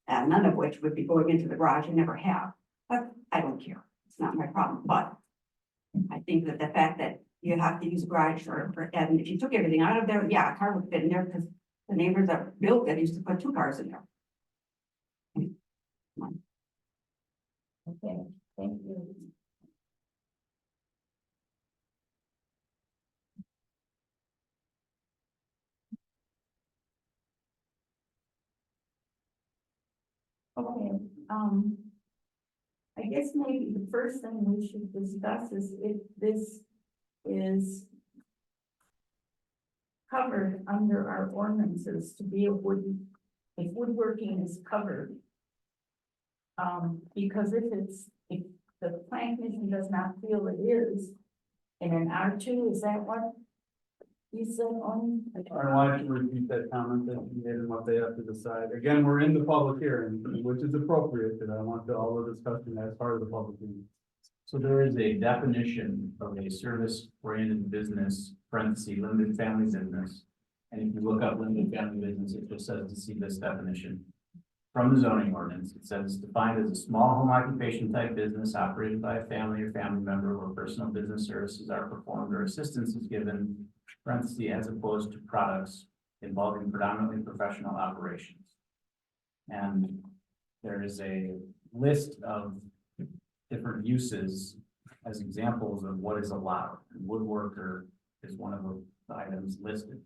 none of which would be going into the garage and never have, but I don't care. It's not my problem, but I think that the fact that you have to use a garage and if you took everything out of there, yeah, a car would fit in there because the neighbors that built it used to put 2 cars in there. Okay, thank you. Okay, I guess maybe the first thing we should discuss is if this is covered under our ordinances to be if woodworking is covered. Because if the plan commission does not feel it is, in an R2, is that what you said on? I want to repeat that comment that you made and what they have to decide. Again, we're in the public hearing, which is appropriate, and I want all the discussion as part of the public hearing. So there is a definition of a service-oriented business, parentheses, limited family business. And if you look up limited family business, it just says to see this definition. From the zoning ordinance, it says defined as a small home occupation type business operated by a family or family member where personal business services are performed or assistance is given, parentheses, as opposed to products involving predominantly professional operations. And there is a list of different uses as examples of what is allowed. And woodworker is one of the items listed.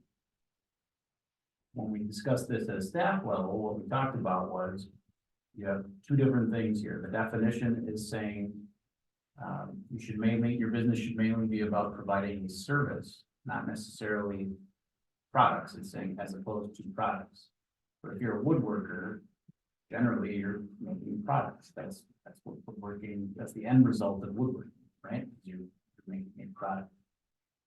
When we discussed this at staff level, what we talked about was you have 2 different things here. The definition is saying your business should mainly be about providing a service, not necessarily products. It's saying as opposed to products. But if you're a woodworker, generally you're making products. That's what woodworking, that's the end result of woodworking, right? You're making a product.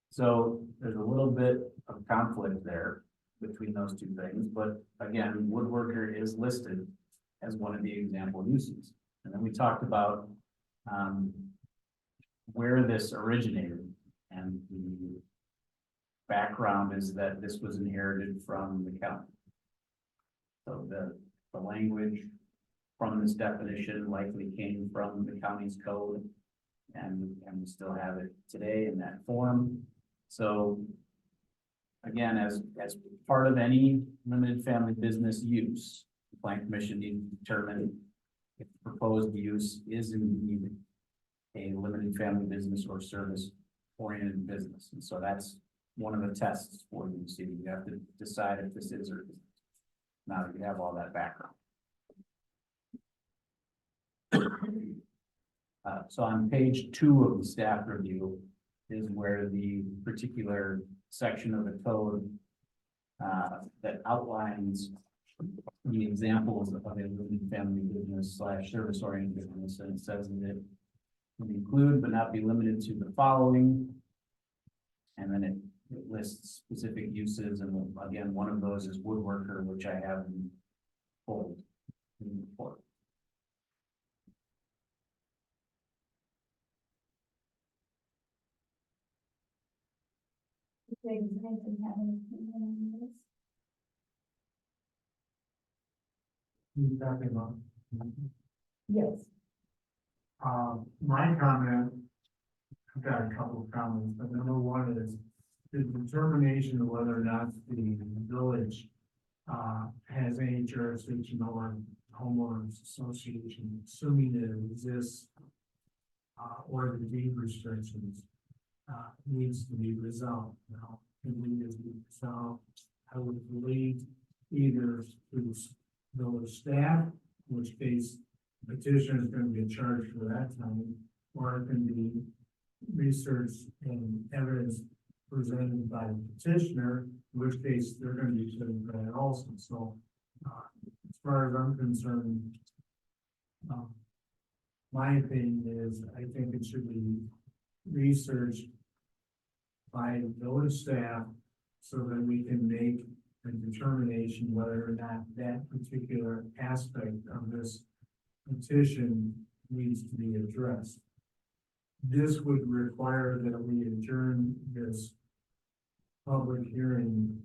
So there's a little bit of conflict there between those 2 things, but again, woodworker is listed as one of the example uses. And then we talked about where this originated, and the background is that this was inherited from the county. So the language from this definition likely came from the county's code, and we still have it today in that form. So again, as part of any limited family business use, the plan commission needs to determine if the proposed use is indeed a limited family business or service oriented business. And so that's one of the tests for you. So you have to decide if this is or isn't. Now that you have all that background. So on page 2 of the staff review is where the particular section of the code that outlines the examples of a limited family business / service oriented business, and it says that it can include but not be limited to the following. And then it lists specific uses, and again, one of those is woodworker, which I have in bold in the report. You talking about? Yes. My comment, I've got a couple of comments, but number one is the determination of whether or not the village has any jurisdiction over homeowners association, assuming that it exists, or the deed restrictions, needs to be resolved. Now, if it needs to be resolved, I would believe either through village staff, in which case petitioner is going to be charged for that time, or it can be research and evidence presented by the petitioner, in which case they're going to be sued for that also. So, as far as I'm concerned, my opinion is I think it should be researched by the village staff so that we can make a determination whether or not that particular aspect of this petition needs to be addressed. This would require that we adjourn this public hearing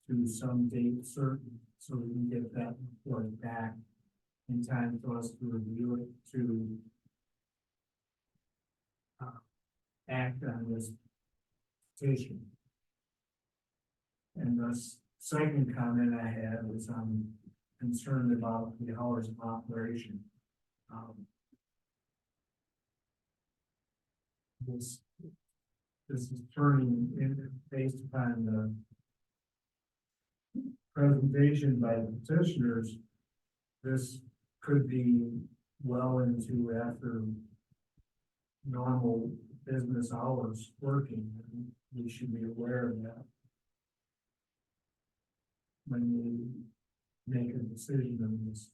to some date certain, so we can get that report back in time for us to review it, to act on this petition. And the second comment I had was I'm concerned about the hours of operation. This is turning in based upon the presentation by the petitioners. This could be well into after normal business hours working, and we should be aware of that when we make a decision on this.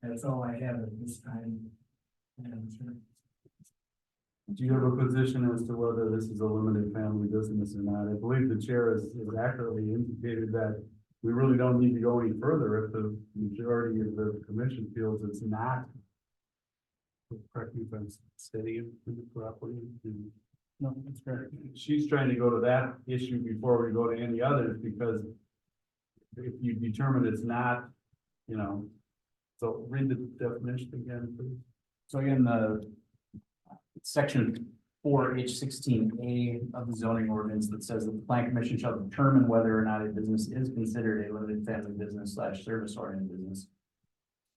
That's all I have at this time. Do you have a position as to whether this is a limited family business or not? I believe the chair has accurately indicated that we really don't need to go any further if the majority of the commission feels it's not. Correct me if I'm stating it properly. No, that's fair. She's trying to go to that issue before we go to any others, because if you determine it's not, you know, so read the definition again, please. So again, the section 4H16A of the zoning ordinance that says that the plan commission shall determine whether or not a business is considered a limited family business / service oriented business.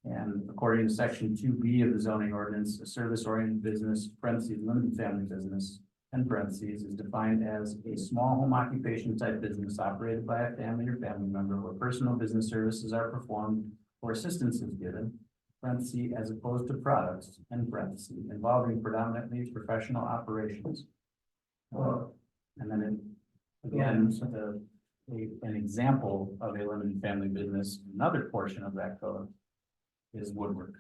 And according to section 2B of the zoning ordinance, a service oriented business, parentheses, limited family business, and parentheses, is defined as a small home occupation type business operated by a family or family member where personal business services are performed or assistance is given, parentheses, as opposed to products, and parentheses, involving predominantly professional operations. And then again, so an example of a limited family business, another portion of that code is woodwork.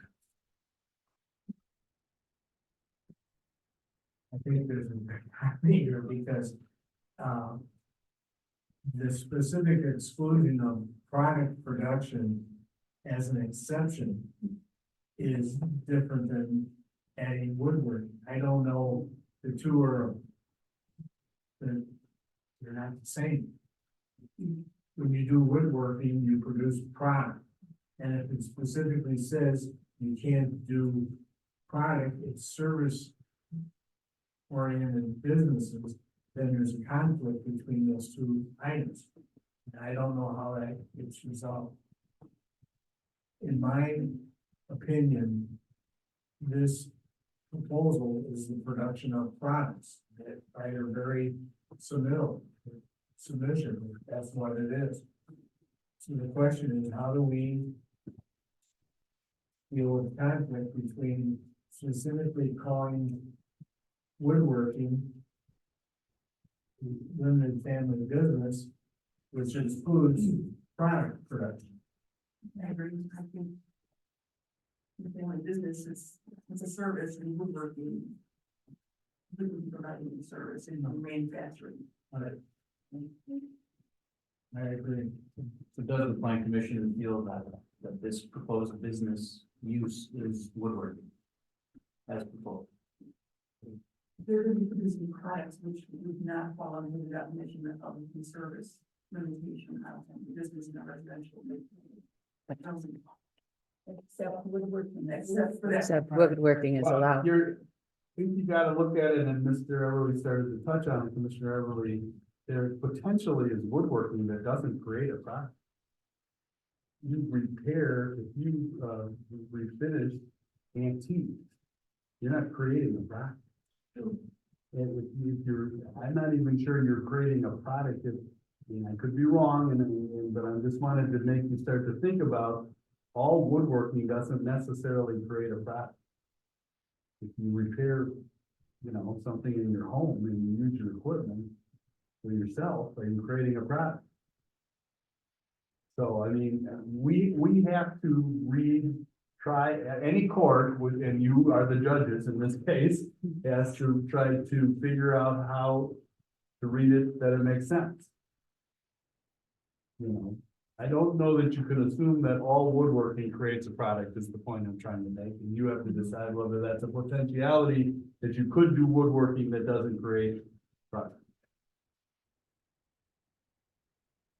I think there's a here because the specific exclusion of product production as an exception is different than adding woodwork. I don't know, the two are they're not the same. When you do woodworking, you produce product. And if it specifically says you can't do product, it's service oriented businesses, then there's a conflict between those two items. And I don't know how that gets resolved. In my opinion, this proposal is the production of products that are very submission, that's what it is. So the question is, how do we deal with conflict between specifically calling woodworking limited family business, which includes product production. I agree. I think the family business is, it's a service and woodworking. Woodworking providing the service in manufacturing. I agree. So does the plan commission feel that this proposed business use is woodworking? As proposed? They're going to be producing products which would not fall under the definition of the service limitation of the business in a residential. Housing. Except woodworking, except for that. Except woodworking is allowed. You're, I think you gotta look at it, and Mr. Everly started to touch on it, Commissioner Everly. There potentially is woodworking that doesn't create a product. You repair, if you, refinish antiques, you're not creating a product. And if you're, I'm not even sure you're creating a product if, and I could be wrong, but I just wanted to make you start to think about all woodworking doesn't necessarily create a product. If you repair, something in your home and you use your equipment for yourself, are you creating a product? So, I mean, we have to try, any court, and you are the judges in this case, has to try to figure out how to read it, that it makes sense. I don't know that you can assume that all woodworking creates a product, is the point I'm trying to make, and you have to decide whether that's a potentiality that you could do woodworking that doesn't create product.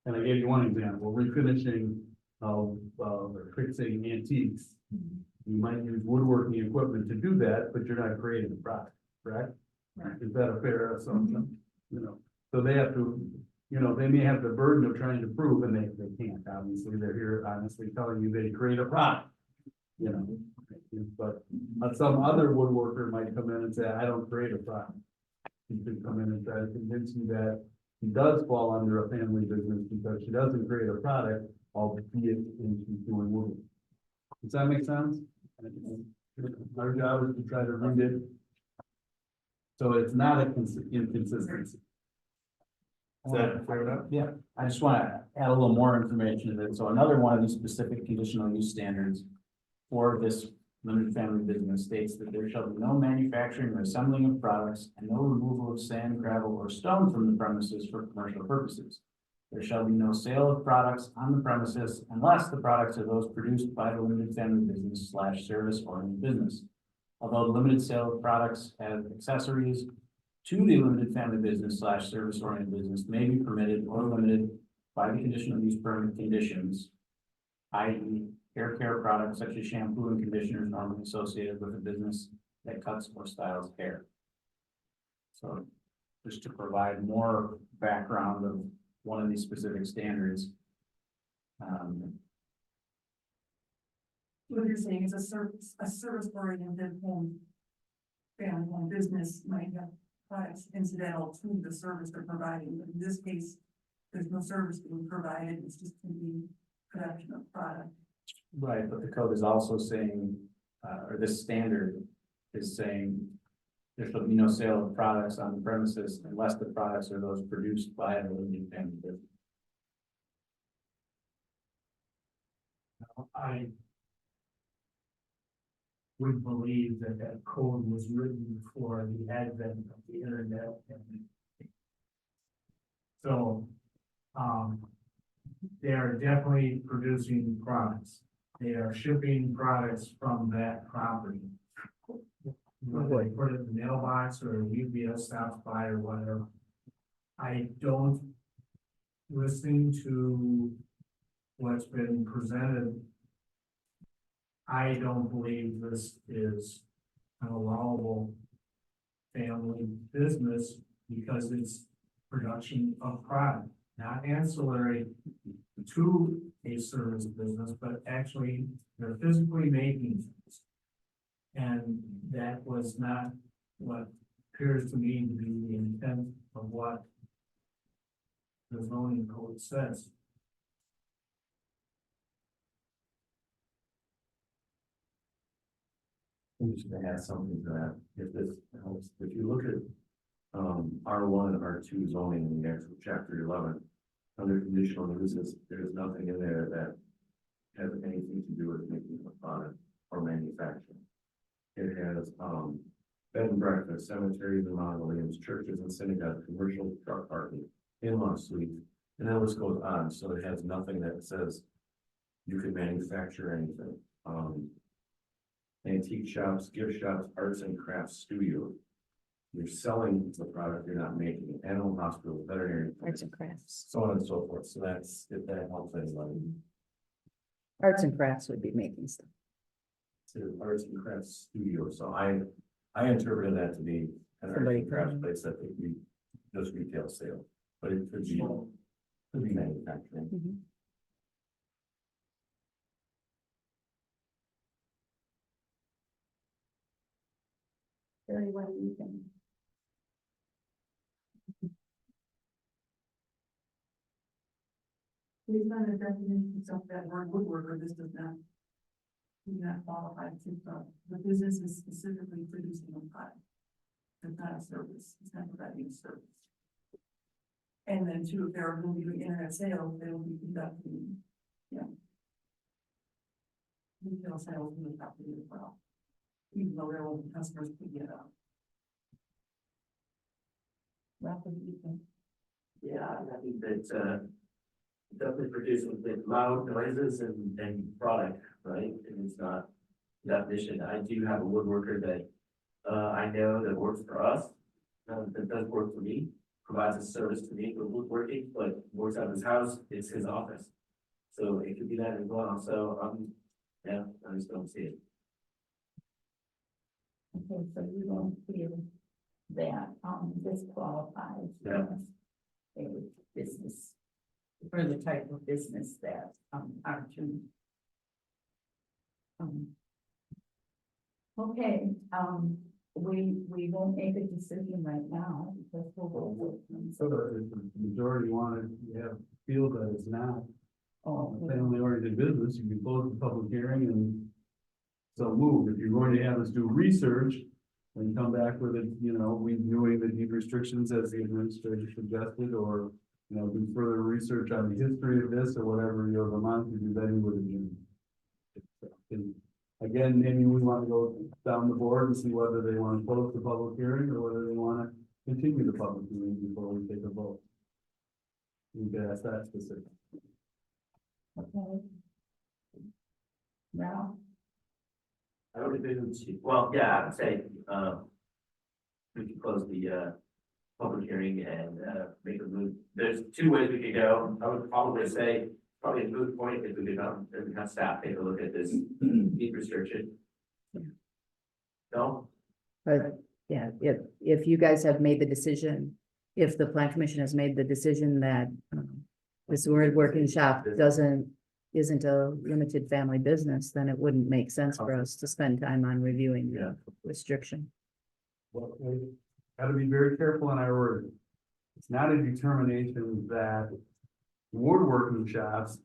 And I gave you one example, refinishing or fixing antiques. You might use woodworking equipment to do that, but you're not creating a product, correct? Is that a fair assumption? So they have to, they may have the burden of trying to prove, and they can't, obviously, they're here honestly telling you they create a product. But some other woodworker might come in and say, I don't create a product. He could come in and try to convince you that he does fall under a family business because she doesn't create a product, albeit in she's doing woodwork. Does that make sense? Our job is to try to read it. So it's not a inconsistency. Is that fair enough? Yeah, I just want to add a little more information to it. So another one of these specific conditional use standards for this limited family business states that there shall be no manufacturing or assembling of products and no removal of sand, gravel, or stone from the premises for commercial purposes. There shall be no sale of products on the premises unless the products are those produced by the limited family business / service oriented business. Although the limited sale of products as accessories to the limited family business / service oriented business may be permitted or limited by the conditional use permit conditions, i.e. hair care products such as shampoo and conditioners normally associated with a business that cuts or styles hair. So just to provide more background of one of these specific standards. What you're saying is a service oriented home. Family home business might have products incidental to the service they're providing, but in this case, there's no service being provided, it's just the production of product. Right, but the code is also saying, or this standard is saying, there shall be no sale of products on the premises unless the products are those produced by the limited family business. I would believe that that code was written before the advent of the internet. So, they are definitely producing products. They are shipping products from that property. Whether they put it in the mailbox or UPS stops by or whatever. Listening to what's been presented, I don't believe this is an allowable family business because it's production of product, not ancillary to a service business, but actually they're physically making things. And that was not what appears to me to be the intent of what the zoning code says. I'm just gonna add something to that, if this helps, if you look at, R1 and R2 zoning in the actual chapter 11. Under conditional uses, there's nothing in there that has anything to do with making a product or manufacturing. It has, bed and breakfast, cemeteries and mausoleums, churches and synagogues, commercial truck parking, in-law suites, and that list goes on, so it has nothing that says you can manufacture anything. Antique shops, gift shops, arts and crafts studios. You're selling the product, you're not making it. Animal hospitals, veterinary. Arts and crafts. So on and so forth, so that's, if that helps anybody. Arts and crafts would be making stuff. To arts and crafts studio, so I interpreted that to be an arts Somebody and crafts could- place that could be just retail sale, but it could be manufacturing. Mhm. Very well, you can. Based on the definitions of that word woodworker, this does not. Do not qualify to, the business is specifically producing a product. It's not a service, it's not providing a service. And then too, if they're going to do internet sales, they will be conducting, retail sales in the property as well. Even though their own customers could get up. Yeah, I think that, definitely producing with loud noises and product, right? And it's not definition. I do have a woodworker that, I know that works for us, that does work for me, provides a service to me for woodworking, but works out of his house, it's his office. So it could be that as well, so, yeah, I just don't see it. Okay, so you don't feel that, this qualifies. Yeah. A business, for the type of business that, are to. Okay, we won't make a decision right now because we'll go with them. So if the majority wanted, you have feel that it's not Oh, family oriented business, you can close the public hearing and so move. If you're going to have us do research and come back with it, reviewing the deed restrictions as the administrator suggested, or, do further research on the history of this or whatever you have a month to do, then you would adjourn. Again, maybe we want to go down the board and see whether they want to close the public hearing or whether they want to continue the public hearing before we take a vote. You can ask that specific. okay. Now, I would agree with you. Well, yeah, I would say, we could close the, public hearing and, make a move. There's two ways we could go. I would probably say, probably a moot point if we could have staff take a look at this deed restriction. No? But yeah, if you guys have made the decision, if the plan commission has made the decision that this word working shop isn't a limited family business, then it wouldn't make sense for us to spend time on reviewing the restriction. Well, we gotta be very careful in our wording. It's not a determination that woodworking shops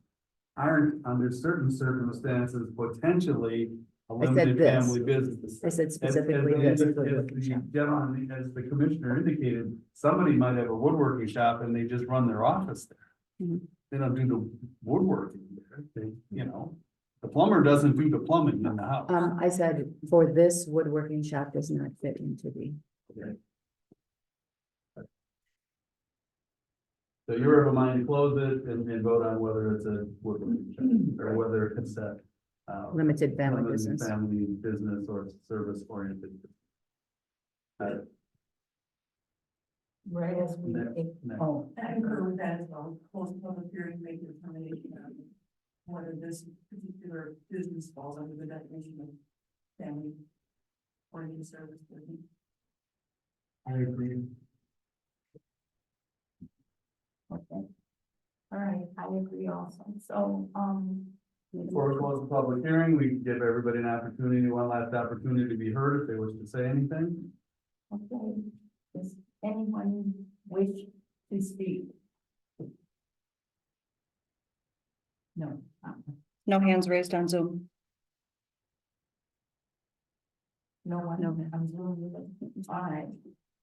aren't under certain circumstances potentially a I said limited this. family business. I said specifically As this. the gentleman, as the commissioner indicated, somebody might have a woodworking shop and they just run their office there. Mhm. They don't do the woodworking there, the plumber doesn't do the plumbing in the house. I said, for this woodworking shop does not fit into the, So you're of a mind to close it and vote on whether it's a woodworking shop or whether it's a limited family limited business. family business or service oriented. right as we, Next. oh, I concur with that as well, close the public hearing, make a determination on whether this particular business falls under the definition of family oriented service business. I agree. okay. All right, I agree also. So, Before we close the public hearing, we give everybody an opportunity, one last opportunity to be heard if they wish to say anything. okay, does anyone wish to speak? No. No hands raised on Zoom. No one? No, ma'am. I'm doing it. All right.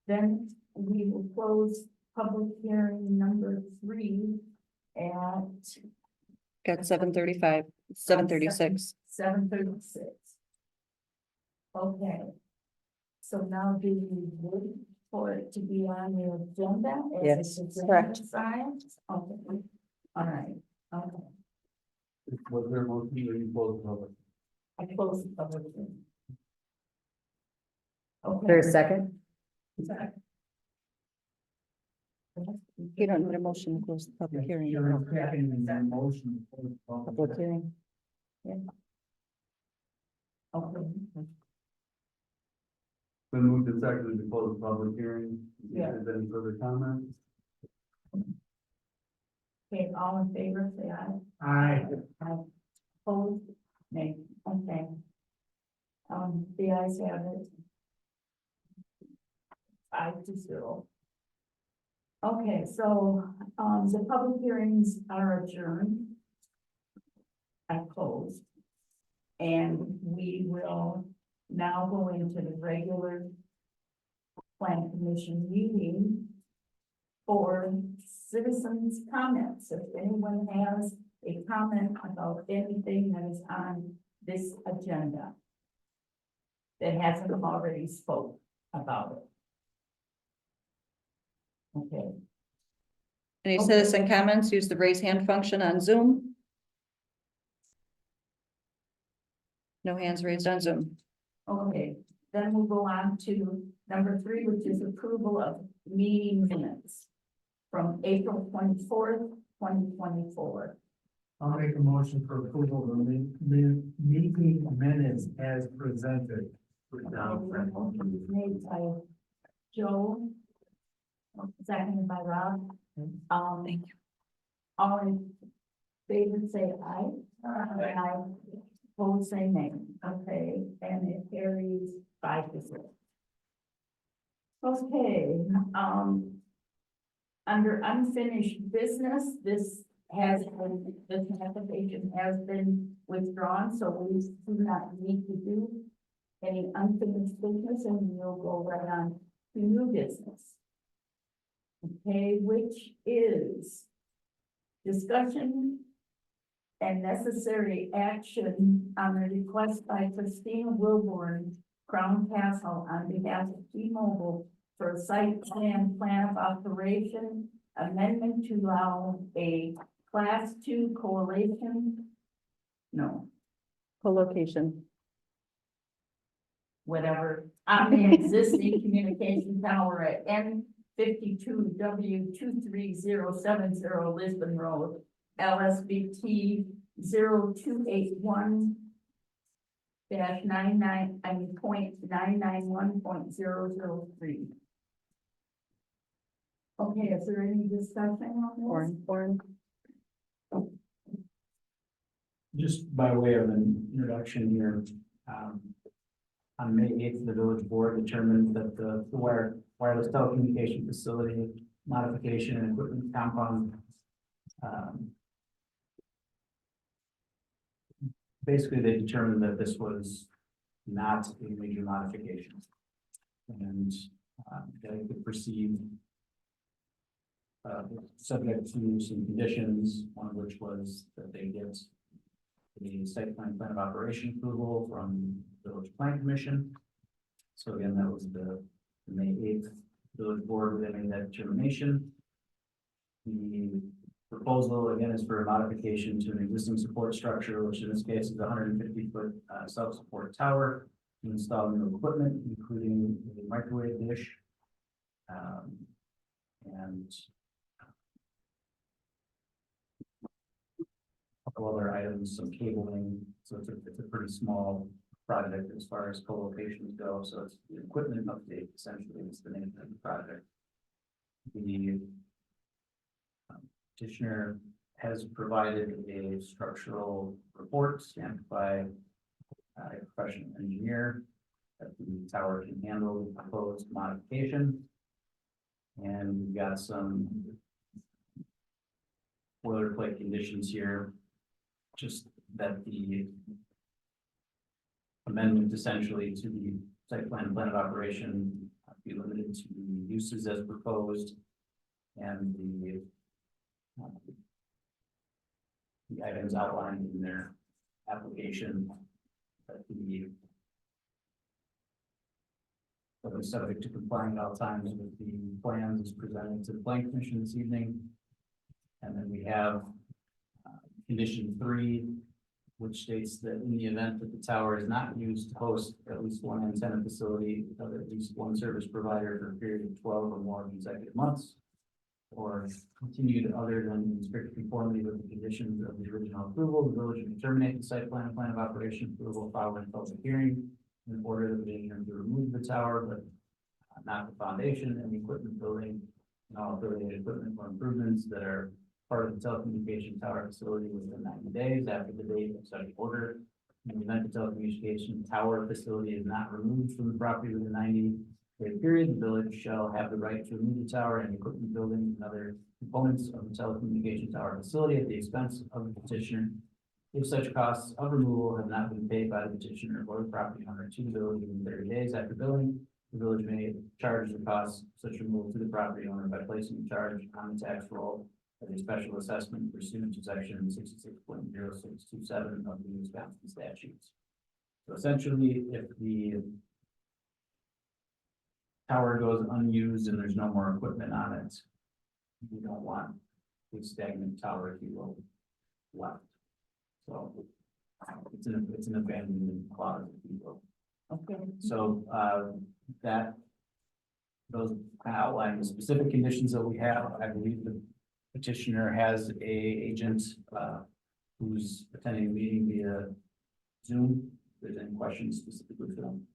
Then we will close public hearing number 3 at Got 7:35, 7:36. 7:36. Okay. So now do we wait for it to be on the agenda? as Yes, it's correct. assigned? Okay, all right, okay. Was there a motion that you closed the public? I close the public hearing. Okay. There's a second? Second. You don't need a motion to close the public hearing. Motion. Public hearing. Okay. Been moved and seconded to close the public hearing. Yeah. Is there any further comments? Okay, all in favor, say aye. Aye. Aye. Opposed? Nay. Okay. The ayes have it. 5-0. Okay, so, the public hearings are adjourned. I closed. And we will now go into the regular plan commission meeting for citizens' comments. If anyone has a comment about anything that is on this agenda that hasn't already spoke about it. Okay. Any Okay. citizen comments, use the raise hand function on Zoom. No hands raised on Zoom. Okay, then we'll go on to number 3, which is approval of meeting minutes from April 24th, 2024. I'll make a motion for approval of the meeting minutes as presented. Motion is made by Joe, seconded by Rob. Thank you. All in favor, say aye. Aye. Opposed, say nay. Okay, and it carries 5-0. Okay, under unfinished business, this application has been withdrawn, so we do not need to do any unfinished business, and we'll go right on to new business. Okay, which is discussion and necessary action on the request by Christina Wilborn, Crown Castle, on behalf of T-Mobile for a site plan of operation amendment to allow a class 2 Co-location. whatever, on the existing communication tower at N52 W23070 Lisbon Road, LSBT 0281 .991.003. Okay, is there any discussion on this? Warren. Just by way of an introduction here, on May 8th, the village board determined that the wireless telecommunication facility modification and equipment compound basically, they determined that this was not a major modification. And that it could proceed subject to some conditions, one of which was that they get the site plan of operation approval from the village plan commission. So again, that was the May 8th village board that made that determination. The proposal again is for a modification to an existing support structure, which in this case is a 150-foot self-support tower, to install new equipment, including a microwave dish. And a couple other items, some cabling, so it's a pretty small project as far as co-locations go, so it's the equipment update essentially is the name of the project. The petitioner has provided a structural report stamped by a professional engineer that the tower can handle the proposed modification. And we've got some boilerplate conditions here, just that the amendment essentially to the site plan of operation be limited to uses as proposed. And the items outlined in their application that the subject to complying at all times with the plans as presented to the Plan Commission this evening. And then we have condition 3, which states that in the event that the tower is not used to host at least one antenna facility of at least one service provider for a period of 12 or more consecutive months, or continued other than in strict conformity with the conditions of the original approval, the village may terminate the site plan of operation approval following public hearing in order that they can remove the tower, but not the foundation and the equipment building and all affiliated equipment or improvements that are part of the telecommunication tower facility within 90 days after the date of such order. In the event the telecommunication tower facility is not removed from the property within 90-day period, the village shall have the right to remove the tower and equipment building and other components of the telecommunication tower facility at the expense of the petitioner. If such costs of removal have not been paid by the petitioner or the property owner to the village within 30 days after billing, the village may charge the costs of such removal to the property owner by placing the charge on the tax roll as a special assessment pursuant to section 66.0627 of the Wisconsin statutes. So essentially, if the tower goes unused and there's no more equipment on it, we don't want a stagnant tower, if you will, left. So it's an abandonment clause, if you will. Okay. So that those kind of outline the specific conditions that we have. I believe the petitioner has a agent who's attending the meeting via Zoom. If there's any questions specifically for them.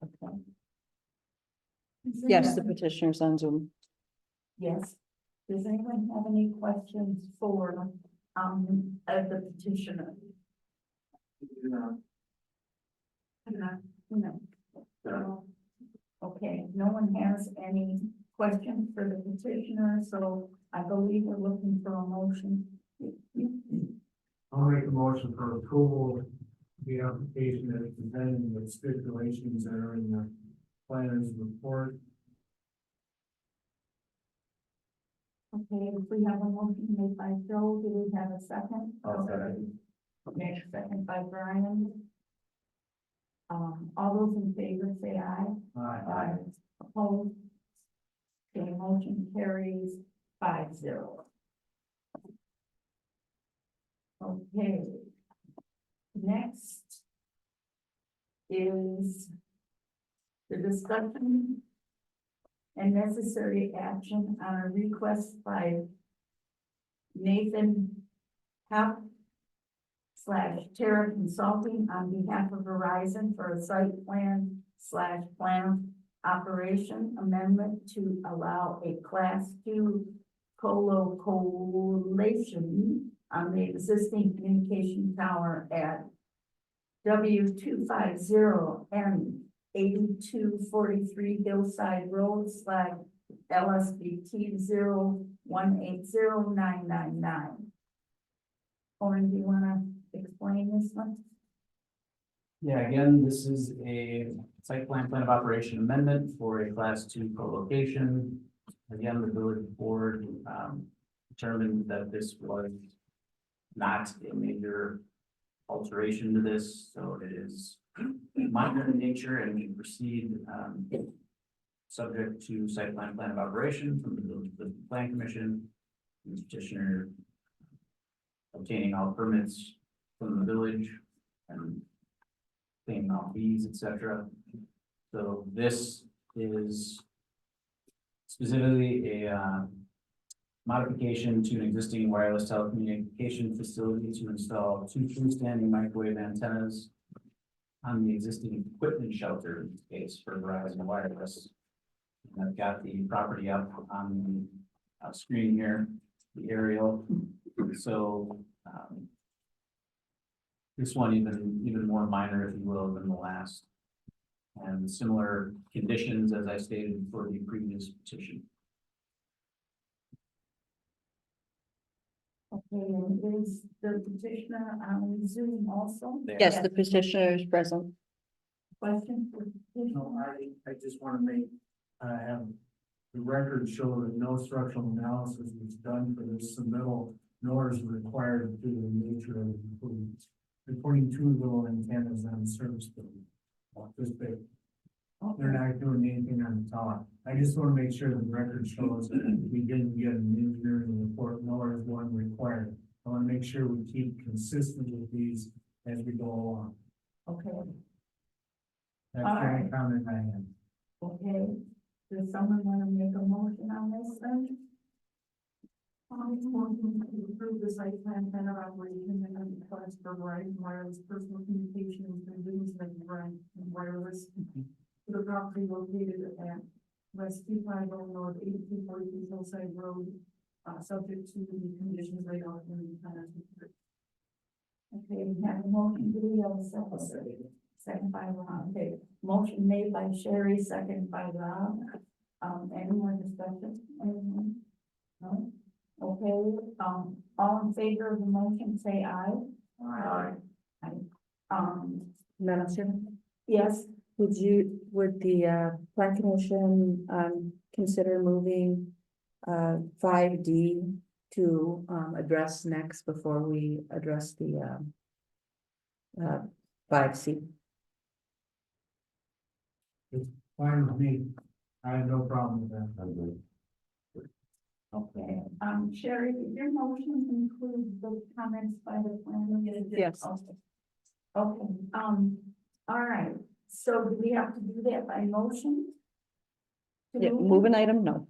Okay. Yes, the petitioner's on Zoom. Yes. Does anyone have any questions for, the petitioner? No. No. Okay, no one has any questions for the petitioner, so I believe we're looking for a motion. I'll make a motion for approval of the application that is presented with stipulations that are in the planner's report. Okay, if we have a motion made by Joe, do we have a second? Okay, second by Brian. All those in favor say aye. Aye. Opposed? Okay, motion carries 5-0. Okay. Next is the discussion and necessary action on a request by Nathan Happ / Terra Consulting on behalf of Verizon for a site plan / plan operation amendment to allow a class 2 co-location on the existing communication tower at W250 and 8243 Hillside Road / LSBT 0180999. Orin, do you wanna explain this one? Yeah, again, this is a site plan of operation amendment for a class 2 co-location. Again, the village board determined that this was not a major alteration to this, so it is minor in nature and can proceed subject to site plan of operation from the village plan commission. The petitioner obtaining all permits from the village and paying all fees, etc. So this is specifically a modification to an existing wireless telecommunication facility to install 2 freestanding microwave antennas on the existing equipment shelter, in this case for Verizon Wireless. And I've got the property up on the screen here, the aerial. So this one even more minor, if you will, than the last. And similar conditions as I stated for the previous petition. Okay, and is the petitioner on Zoom also? Yes, the petitioner is present. Question? No, I just wanna make, have the record show that no structural analysis was done for this submittal, nor is required due to the nature of the improvements. They're putting two little antennas on the service building, this big. They're not doing anything on the top. I just wanna make sure the record shows that we didn't get an engineering report, nor is one required. I wanna make sure we keep consistent with these as we go along. Okay, That's the only comment I have. okay. Does someone want to make a motion on this then? Motion to approve the site plan center operation and request for wireless personal communications and business wireless to the property located at West 250 North 8242 Hillside Road, subject to the conditions laid out in the plan. Okay, we have a motion, do we have a second? Second by Rob, okay, motion made by Sherry, second by Rob. Any more discussion? Anyone? No? Okay, all in favor of the motion, say aye. Aye. Madam Chair, Yes, would the plan commission, consider moving, 5D to, address next before we address the, 5C? Fine with me. I have no problem with that. okay, Sherry, did your motion include the comments by the planner? Yes. Okay, okay, all right, so do we have to do that by motion? To Yeah, move move it? an item, no.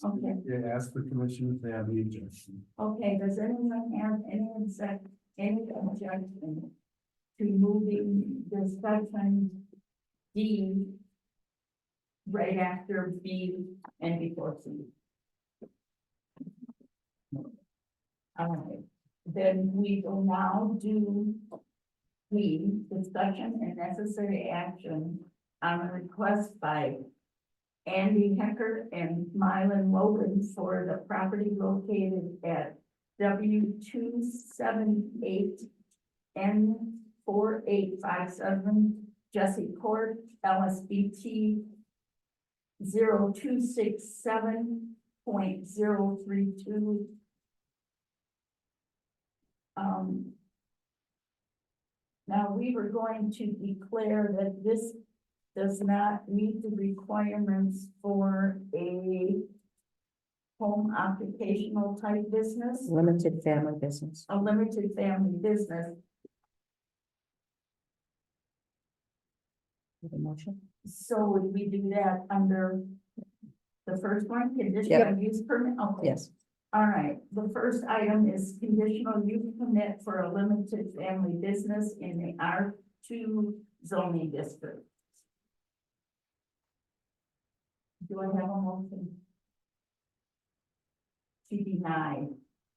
Okay, Yeah, ask the commission if they have any objection. okay, does anyone have any objection to moving the section D right after B and before C? All right, then we will now do the discussion and necessary action on a request by Andy Hecker and Mylan Logan for the property located at W278 N4857 Jesse Court, LSBT 0267.032. Now, we were going to declare that this does not meet the requirements for a home occupational type business, Limited family business. a limited family business. With a motion? So would we do that under the first one, conditional use permit? Okay. Yes. All right, the first item is conditional use permit for a limited family business in the R2 zoning district. Do I have a motion? To deny.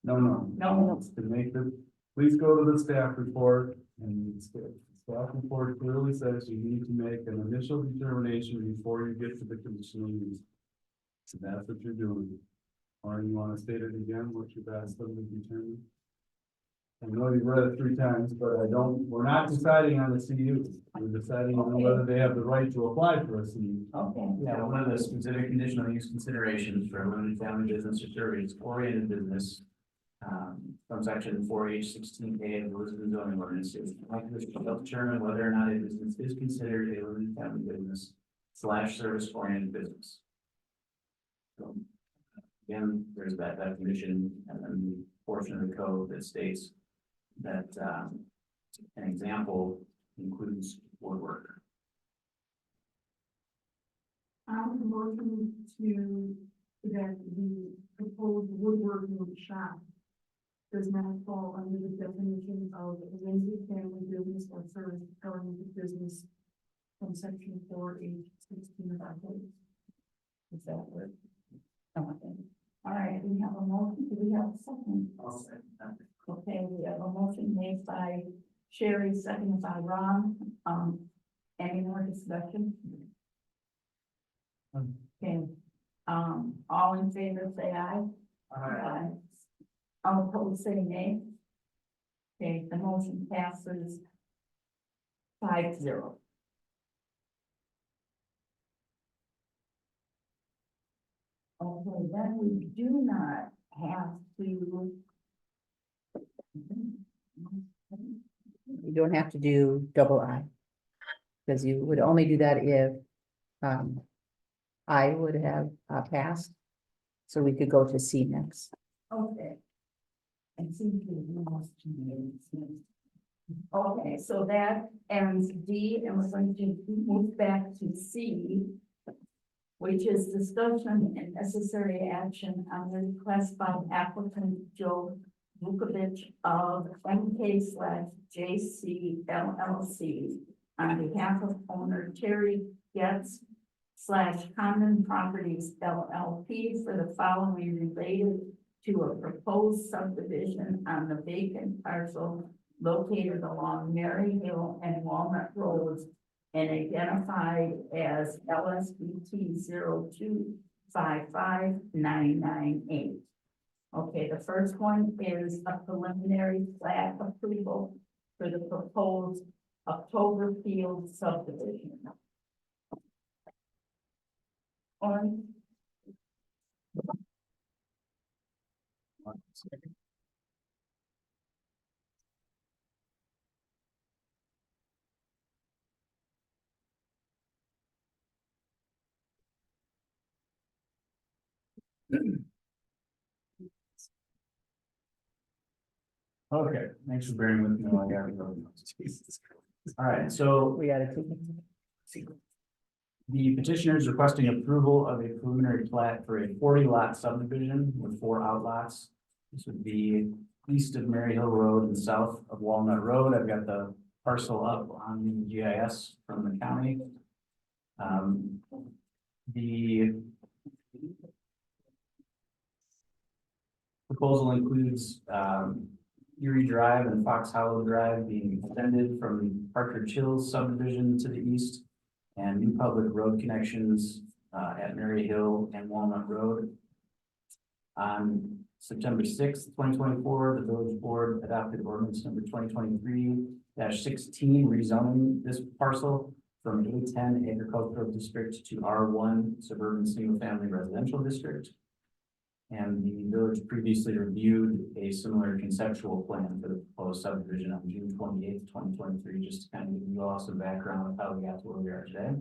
No. No. To make the, please go to the staff report, and the staff report clearly says you need to make an initial determination before you get to the conditional use. So that's what you're doing. Or you want to state it again, what you've asked them to determine? I know you've read it 3 times, but we're not deciding on the CU. We're deciding on whether they have the right to apply for a CU. Okay. Yeah, one of the specific conditional use considerations for a limited family business or service oriented business. From section 4H16A of the Lisbon zoning ordinance is like this shall determine whether or not a business is considered a limited family business / service oriented business. So, again, there's that definition and then the portion of the code that states that an example includes woodwork. I'm motion to, that the proposed woodworking shop does not fall under the definition of a limited family business or service oriented business from section 4H16 of our code. Is that word? Okay. All right, we have a motion. Do we have a second? Okay, we have a motion made by Sherry, seconded by Ron. Any more discussion? Okay, all in favor, say aye. Aye. All opposed, say nay. Okay, the motion passes 5-0. Okay, then we do not have to. You don't have to do double I. Because you would only do that if, I would have, passed. So we could go to C next. Okay. And see if we lost 2 minutes. Okay, so that ends D, and we're going to move back to C, which is discussion and necessary action on the request by applicant Joe Vukovich of MK/JC LLC on behalf of owner Terry Getz /Common Properties LLP for the following related to a proposed subdivision on the vacant parcel located along Mary Hill and Walnut Roads and identified as LSBT 0255998. Okay, the first one is a preliminary plat approval for the proposed October Field subdivision. On. Okay, thanks for bearing with me while I got it going. All right, so We gotta take. the petitioner is requesting approval of a preliminary plat for a 40-lot subdivision with 4 outlots. This would be east of Mary Hill Road and south of Walnut Road. I've got the parcel up on the GIS from the county. The proposal includes Erie Drive and Fox Hollow Drive being extended from Partridge Hills subdivision to the east, and new public road connections at Mary Hill and Walnut Road. On September 6th, 2024, the village board adopted ordinance number 2023-16 rezoning this parcel from A10 agricultural district to R1 suburban single family residential district. And the village previously reviewed a similar conceptual plan for the proposed subdivision on June 28th, 2023, just to kind of give you all some background of how we got to where we are today.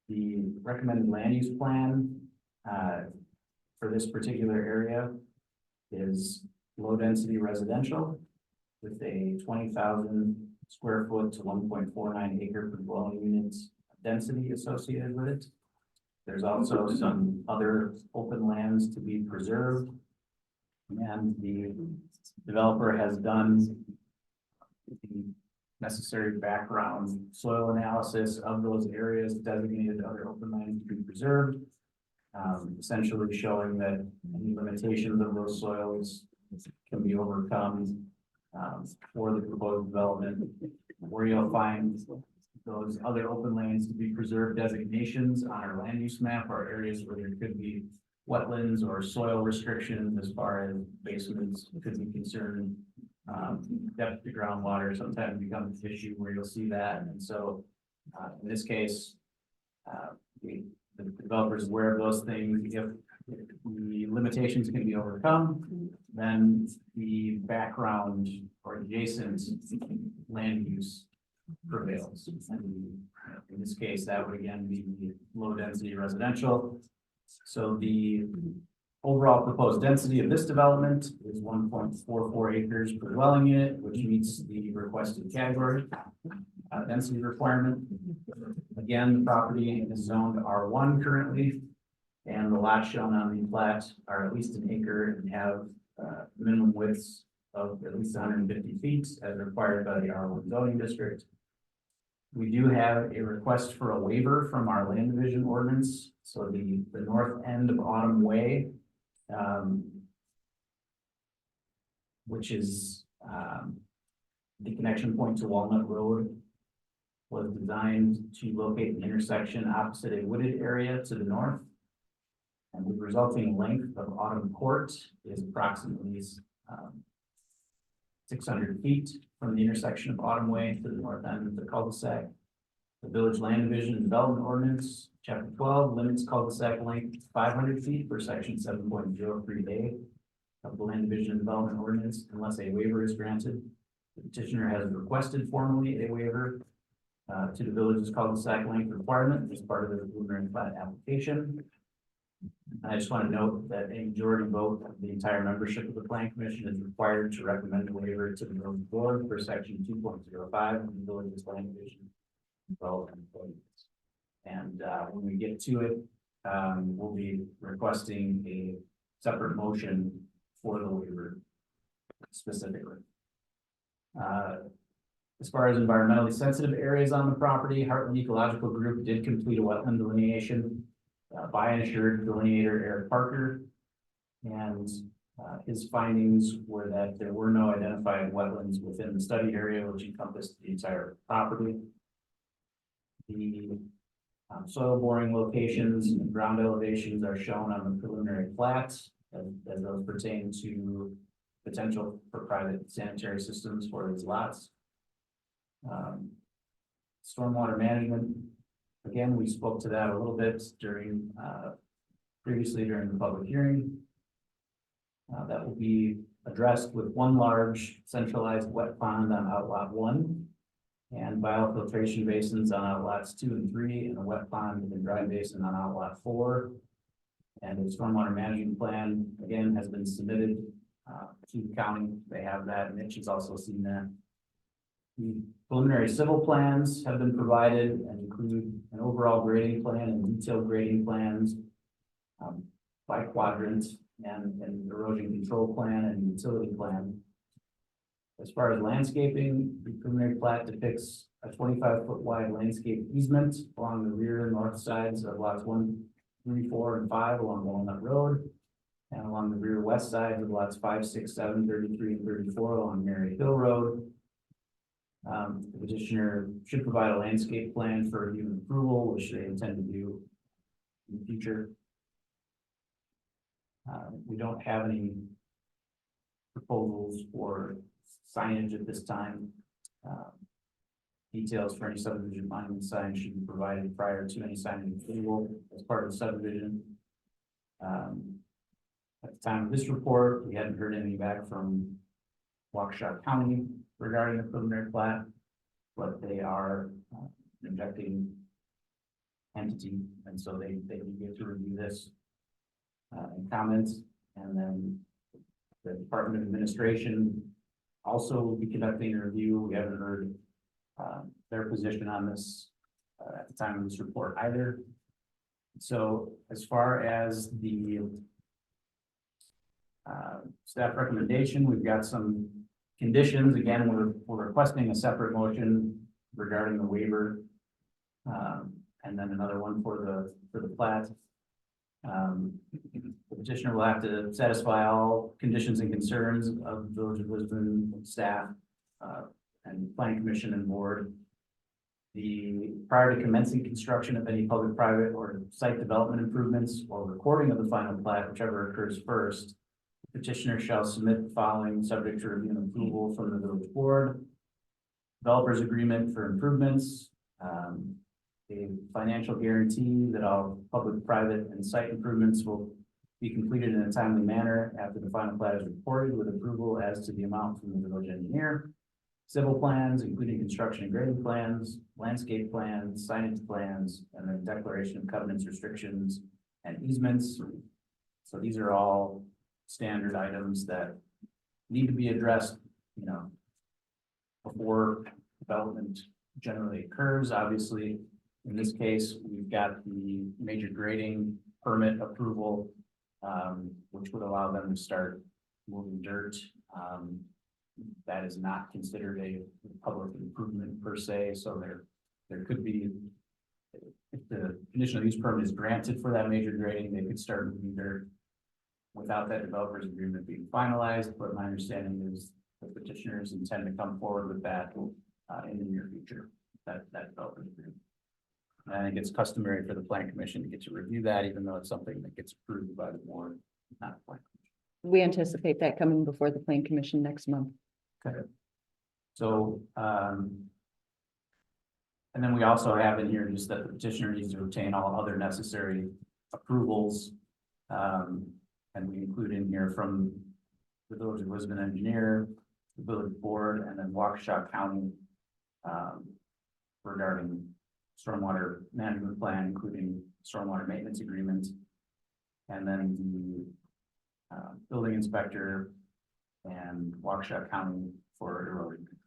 The recommended land use plan for this particular area is low density residential with a 20,000 square foot to 1.49 acre per dwelling units density associated with it. There's also some other open lands to be preserved. And the developer has done the necessary background soil analysis of those areas designated other open lands to be preserved. Essentially showing that any limitations of those soils can be overcome for the proposed development. Where you'll find those other open lands to be preserved designations on our land use map are areas where there could be wetlands or soil restrictions as far as basements could be concerned. Depth to groundwater sometimes becomes an issue where you'll see that. And so in this case, the developer is aware of those things. If the limitations can be overcome, then the background or adjacent land use prevails. And in this case, that would again be low density residential. So the overall proposed density of this development is 1.44 acres per dwelling unit, which meets the requested category density requirement. Again, the property is zoned R1 currently, and the lots shown on the plat are at least an acre and have minimum widths of at least 150 feet as required by the R1 zoning district. We do have a request for a waiver from our land division ordinance. So the north end of Autumn Way, which is the connection point to Walnut Road, was designed to locate the intersection opposite a wooded area to the north. And the resulting length of Autumn Court is approximately 600 feet from the intersection of Autumn Way to the north end of the cul-de-sac. The Village Land Division and Development Ordinance, Chapter 12, limits cul-de-sac length to 500 feet for Section 7.03A of the Land Division and Development Ordinance unless a waiver is granted. The petitioner has requested formally a waiver to the village's cul-de-sac length requirement as part of the preliminary plat application. I just want to note that a majority vote of the entire membership of the Plan Commission is required to recommend a waiver to the village board for Section 2.05 of the village's Land Division Development Ordinance. And when we get to it, we'll be requesting a separate motion for the waiver specifically. As far as environmentally sensitive areas on the property, Heartland Ecological Group did complete a wetland delineation by an assured delineator, Eric Parker. And his findings were that there were no identified wetlands within the study area, which encompassed the entire property. The soil boring locations and ground elevations are shown on the preliminary plats as those pertain to potential for private sanitary systems for these lots. Stormwater management, again, we spoke to that a little bit during, previously during the public hearing. That will be addressed with one large centralized wet pond on outlot 1 and biofiltration basins on outlots 2 and 3 and a wet pond and dry basin on outlot 4. And the stormwater management plan, again, has been submitted to the county. They have that, and Mitch has also seen that. The preliminary civil plans have been provided and include an overall grading plan and detailed grading plans by quadrant and erosion control plan and utility plan. As far as landscaping, the preliminary plat depicts a 25-foot wide landscape easement along the rear and north sides of lots 1, 3, 4, and 5 along Walnut Road, and along the rear west sides of lots 5, 6, 7, 33, and 34 along Mary Hill Road. The petitioner should provide a landscape plan for review and approval, which they intend to do in the future. We don't have any proposals for signage at this time. Details for any subdivision monument sign should be provided prior to any signing approval as part of the subdivision. At the time of this report, we hadn't heard anything back from Waukesha County regarding the preliminary plat, but they are an objecting entity, and so they get to review this and comments, and then the Department of Administration also will be conducting a review. We haven't heard their position on this at the time of this report either. So as far as the staff recommendation, we've got some conditions. Again, we're requesting a separate motion regarding the waiver, and then another one for the plat. The petitioner will have to satisfy all conditions and concerns of the Village of Lisbon staff and Planning Commission and board. Prior to commencing construction of any public, private, or site development improvements or recording of the final plat, whichever occurs first, the petitioner shall submit the following subject to review and approval from the village board: developer's agreement for improvements, a financial guarantee that all public, private, and site improvements will be completed in a timely manner after the final plat is reported, with approval as to the amount from the village engineer. Civil plans, including construction and grading plans, landscape plans, signage plans, and then declaration of covenants, restrictions, and easements. So these are all standard items that need to be addressed, before development generally occurs. Obviously, in this case, we've got the major grading permit approval, which would allow them to start moving dirt. That is not considered a public improvement per se, so there could be, if the conditional use permit is granted for that major grading, they could start moving dirt without that developer's agreement being finalized. But my understanding is the petitioners intend to come forward with that in the near future, that developer's agreement. And I think it's customary for the Planning Commission to get to review that, even though it's something that gets approved by the board, not the Planning Commission. We anticipate that coming before the Plan Commission next month. Okay. So, and And then we also have in here just that the petitioner needs to obtain all other necessary approvals. And we include in here from the Village of Lisbon engineer, the village board, and then Waukesha County. Regarding stormwater management plan, including stormwater maintenance agreement. And then the building inspector and Waukesha County for erosion control.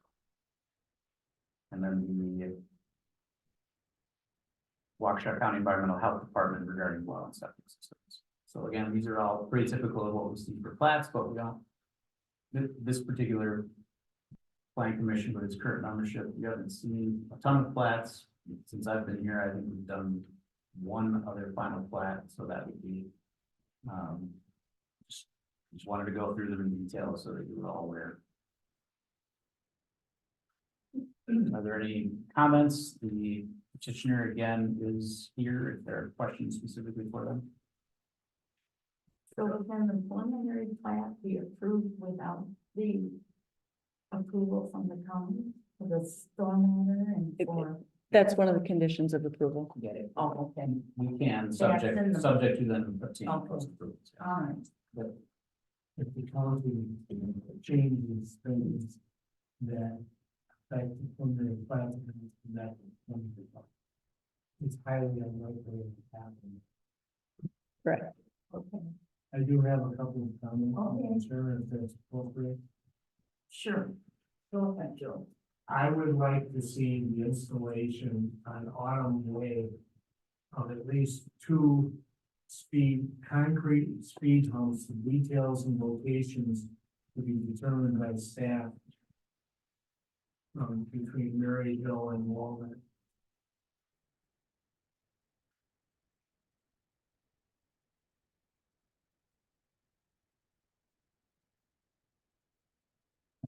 And then the Waukesha County Environmental Health Department regarding well and septic systems. So again, these are all pretty typical of what we see for plats, but we don't. This particular plan commission with its current membership, we haven't seen a ton of plats. Since I've been here, I think we've done one other final plat, so that would be. Just wanted to go through them in detail so that you were all aware. Are there any comments? The petitioner again is here if there are questions specifically for them. So can the preliminary plat be approved without the approval from the county for the stormwater and for? That's one of the conditions of approval. Get it? Oh, okay, We can, in subject, the- subject to them obtaining Okay. those approvals. all right. If the county changes things that affect the preliminary plan, that it's highly unlikely to happen. Correct. Okay, I do have a couple of comments, Okay. I'm sure if that's appropriate. sure. Go ahead, Joe. I would like to see the installation on Autumn Way of at least 2 concrete speed humps, the details and locations to be determined by staff between Mary Hill and Walnut.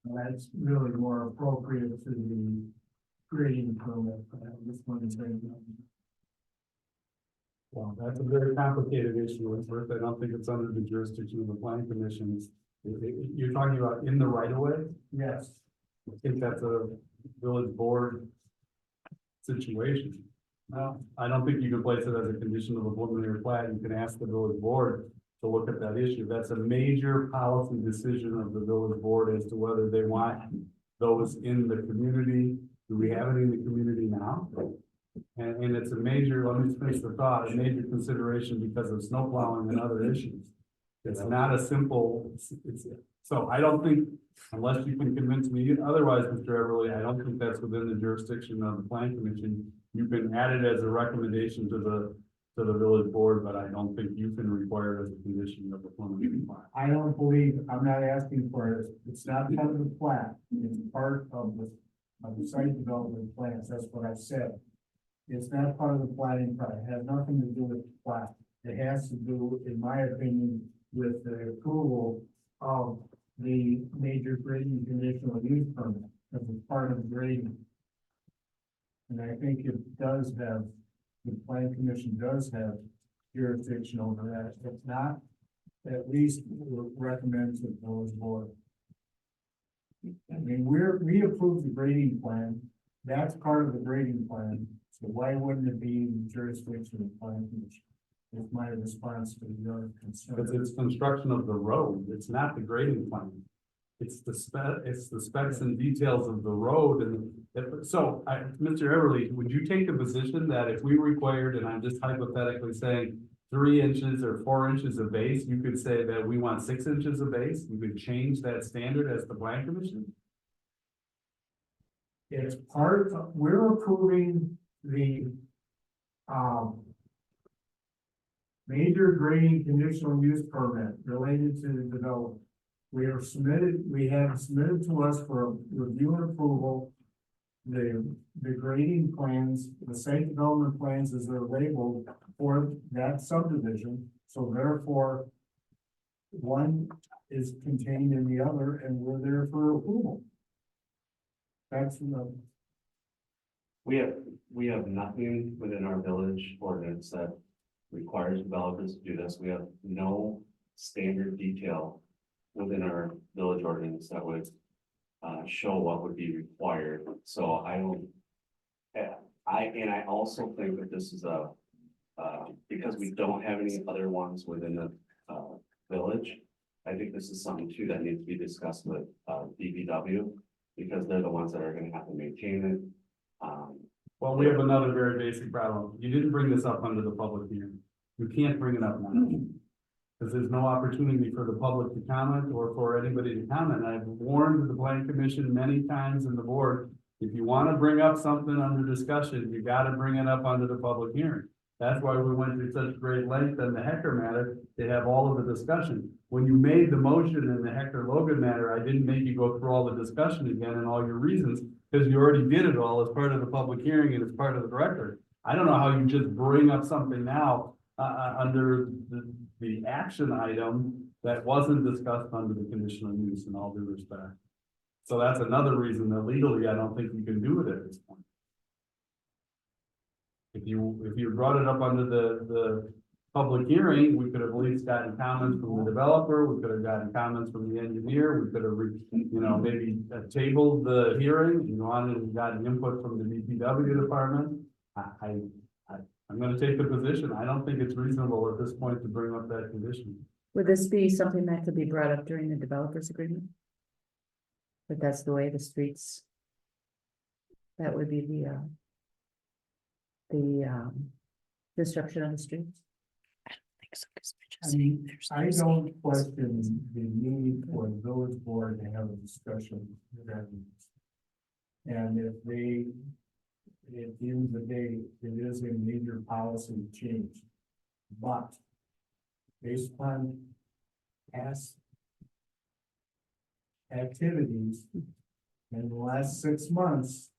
That's really more appropriate to the grading permit, but this one is very. Well, that's a very complicated issue, Elizabeth. I don't think it's under the jurisdiction of the planning commissions. You're talking about in the right of way? Yes. I think that's a village board situation. No, I don't think you can place it as a condition of a preliminary plat. You can ask the village board to look at that issue. That's a major policy decision of the village board as to whether they want those in the community. Do we have it in the community now? And it's a major, let me finish the thought, a major consideration because of snow plowing and other issues. It's not a simple, so I don't think, unless you can convince me otherwise, Mr. Everly, I don't think that's within the jurisdiction of the plan commission. You can add it as a recommendation to the village board, but I don't think you can require it as a condition of the preliminary plan. I don't believe, I'm not asking for it, it's not part of the plan, it's part of the site development plans, that's what I said. It's not part of the planning part, it has nothing to do with the plan. It has to do, in my opinion, with the approval of the major grading conditional use permit, because it's part of the grading. And I think it does have, the plan commission does have jurisdiction over that. If not, at least we'll recommend to the village board. I mean, we approved the grading plan, that's part of the grading plan, so why wouldn't it be in the jurisdiction of the plan commission? It's my response to your concern. It's construction of the road, it's not the grading plan. It's the specs and details of the road Mr. Everly, would you take the position that if we required, and I'm just hypothetically saying 3 inches or 4 inches of base, you could say that we want 6 inches of base, you could change that standard as the plan commission? It's part of, we're approving the, major grading conditional use permit related to the development. We have submitted to us for review and approval. The grading plans, the site development plans as they're labeled for that subdivision, so therefore. One is contained in the other and we're there for approval. That's the. We have nothing within our village ordinance that requires developers to do this. We have no standard detail within our village ordinance that would show what would be required. So I I also think that this is because we don't have any other ones within the, village. I think this is something too that needs to be discussed with, DPW, because they're the ones that are gonna have to maintain it. Well, we have another very basic problem. You didn't bring this up under the public hearing. You can't bring it up now. Because there's no opportunity for the public to comment or for anybody to comment. I've warned the planning commission many times in the board, if you want to bring up something under discussion, you got to bring it up under the public hearing. That's why we went through such great length on the Hecker matter to have all of the discussion. When you made the motion in the Hecker Logan matter, I didn't make you go through all the discussion again and all your reasons, because you already did it all as part of the public hearing and as part of the record. I don't know how you just bring up something now under the action item that wasn't discussed under the conditional use, in all due respect. So that's another reason that legally, I don't think you can do it at this point. If you brought it up under the public hearing, we could have at least gotten comments from the developer, we could have gotten comments from the engineer, we could have, maybe tabled the hearing, and gotten input from the DPW department. I'm gonna take the position, I don't think it's reasonable at this point to bring up that condition. Would this be something that could be brought up during the developers agreement? But that's the way the streets. That would be the disruption of the streets. I mean, I don't question the need for the village board to have a discussion regarding this. And if they, at the end of the day, it is a major policy change. But based on past activities in the last 6 months,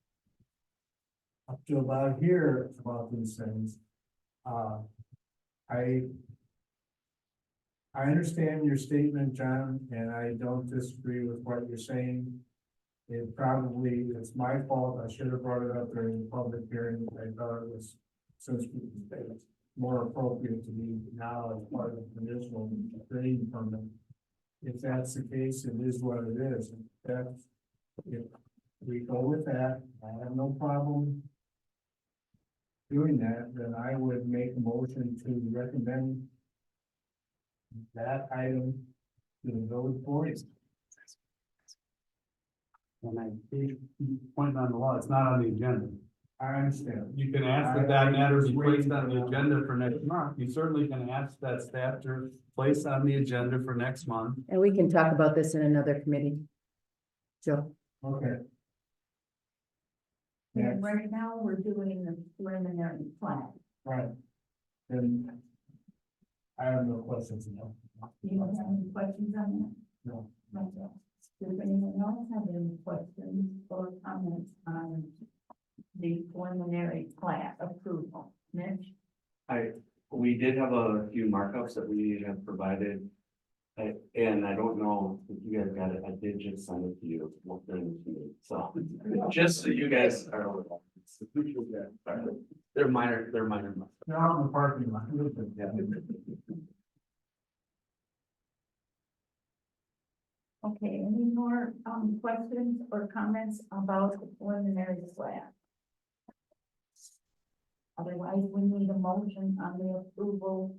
up to about here about these things, I understand your statement, John, and I don't disagree with what you're saying. It's my fault. I should have brought it up during the public hearing. I thought it was, since it's more appropriate to me now as part of the conditional grading permit. If that's the case, it is what it is. If we go with that, I have no problem doing that, then I would make a motion to recommend that item to the village board. And I keep pointing on the law, it's not on the agenda. I understand. You can ask that that matter be placed on the agenda for next month. You certainly can ask that staff to place on the agenda for next month. And we can talk about this in another committee. Joe, Okay. And right now, we're doing the preliminary plan. Right. Then I have no questions now. You don't have any questions on No. that? Okay. Does anyone else have any questions or comments on the preliminary plan approval? Mitch? We did have a few markups that we have provided. And I don't know if you guys got it, I did just send it to you, during the meeting, so, just so you guys are aware. They're minor. They're out in the parking lot. Yeah. Okay, any more questions or comments about the preliminary plan? Otherwise, we need a motion on the approval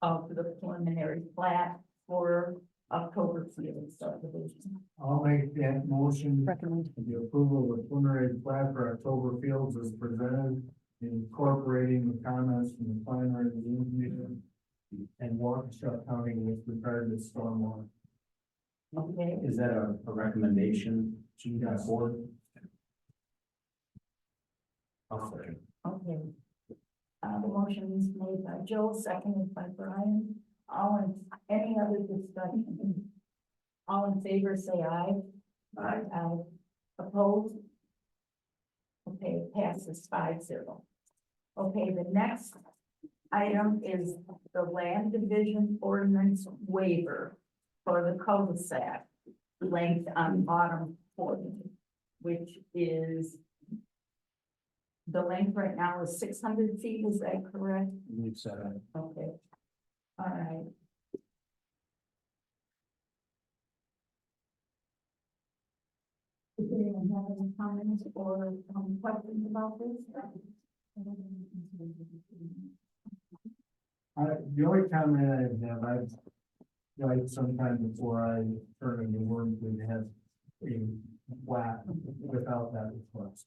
of the preliminary plat for October Field subdivision. I'll make that motion. recommend. For the approval of the preliminary plat for October Fields is presented, incorporating the comments from the planner and the engineer and Waukesha County with regard to stormwater. Okay, Is that a recommendation to that board? okay. The motion is made by Joe, seconded by Brian. Any other discussion? All in favor, say aye. Aye. Opposed? Okay, passes 5-0. Okay, the next item is the land division ordinance waiver for the cul-de-sac length on bottom 40, which is the length right now is 600 feet, is that correct? We've said it. Okay. All right. Does anyone have any comments or questions about this? The only comment I have, I've, like, sometime before I turn into work, we have a flat without that request.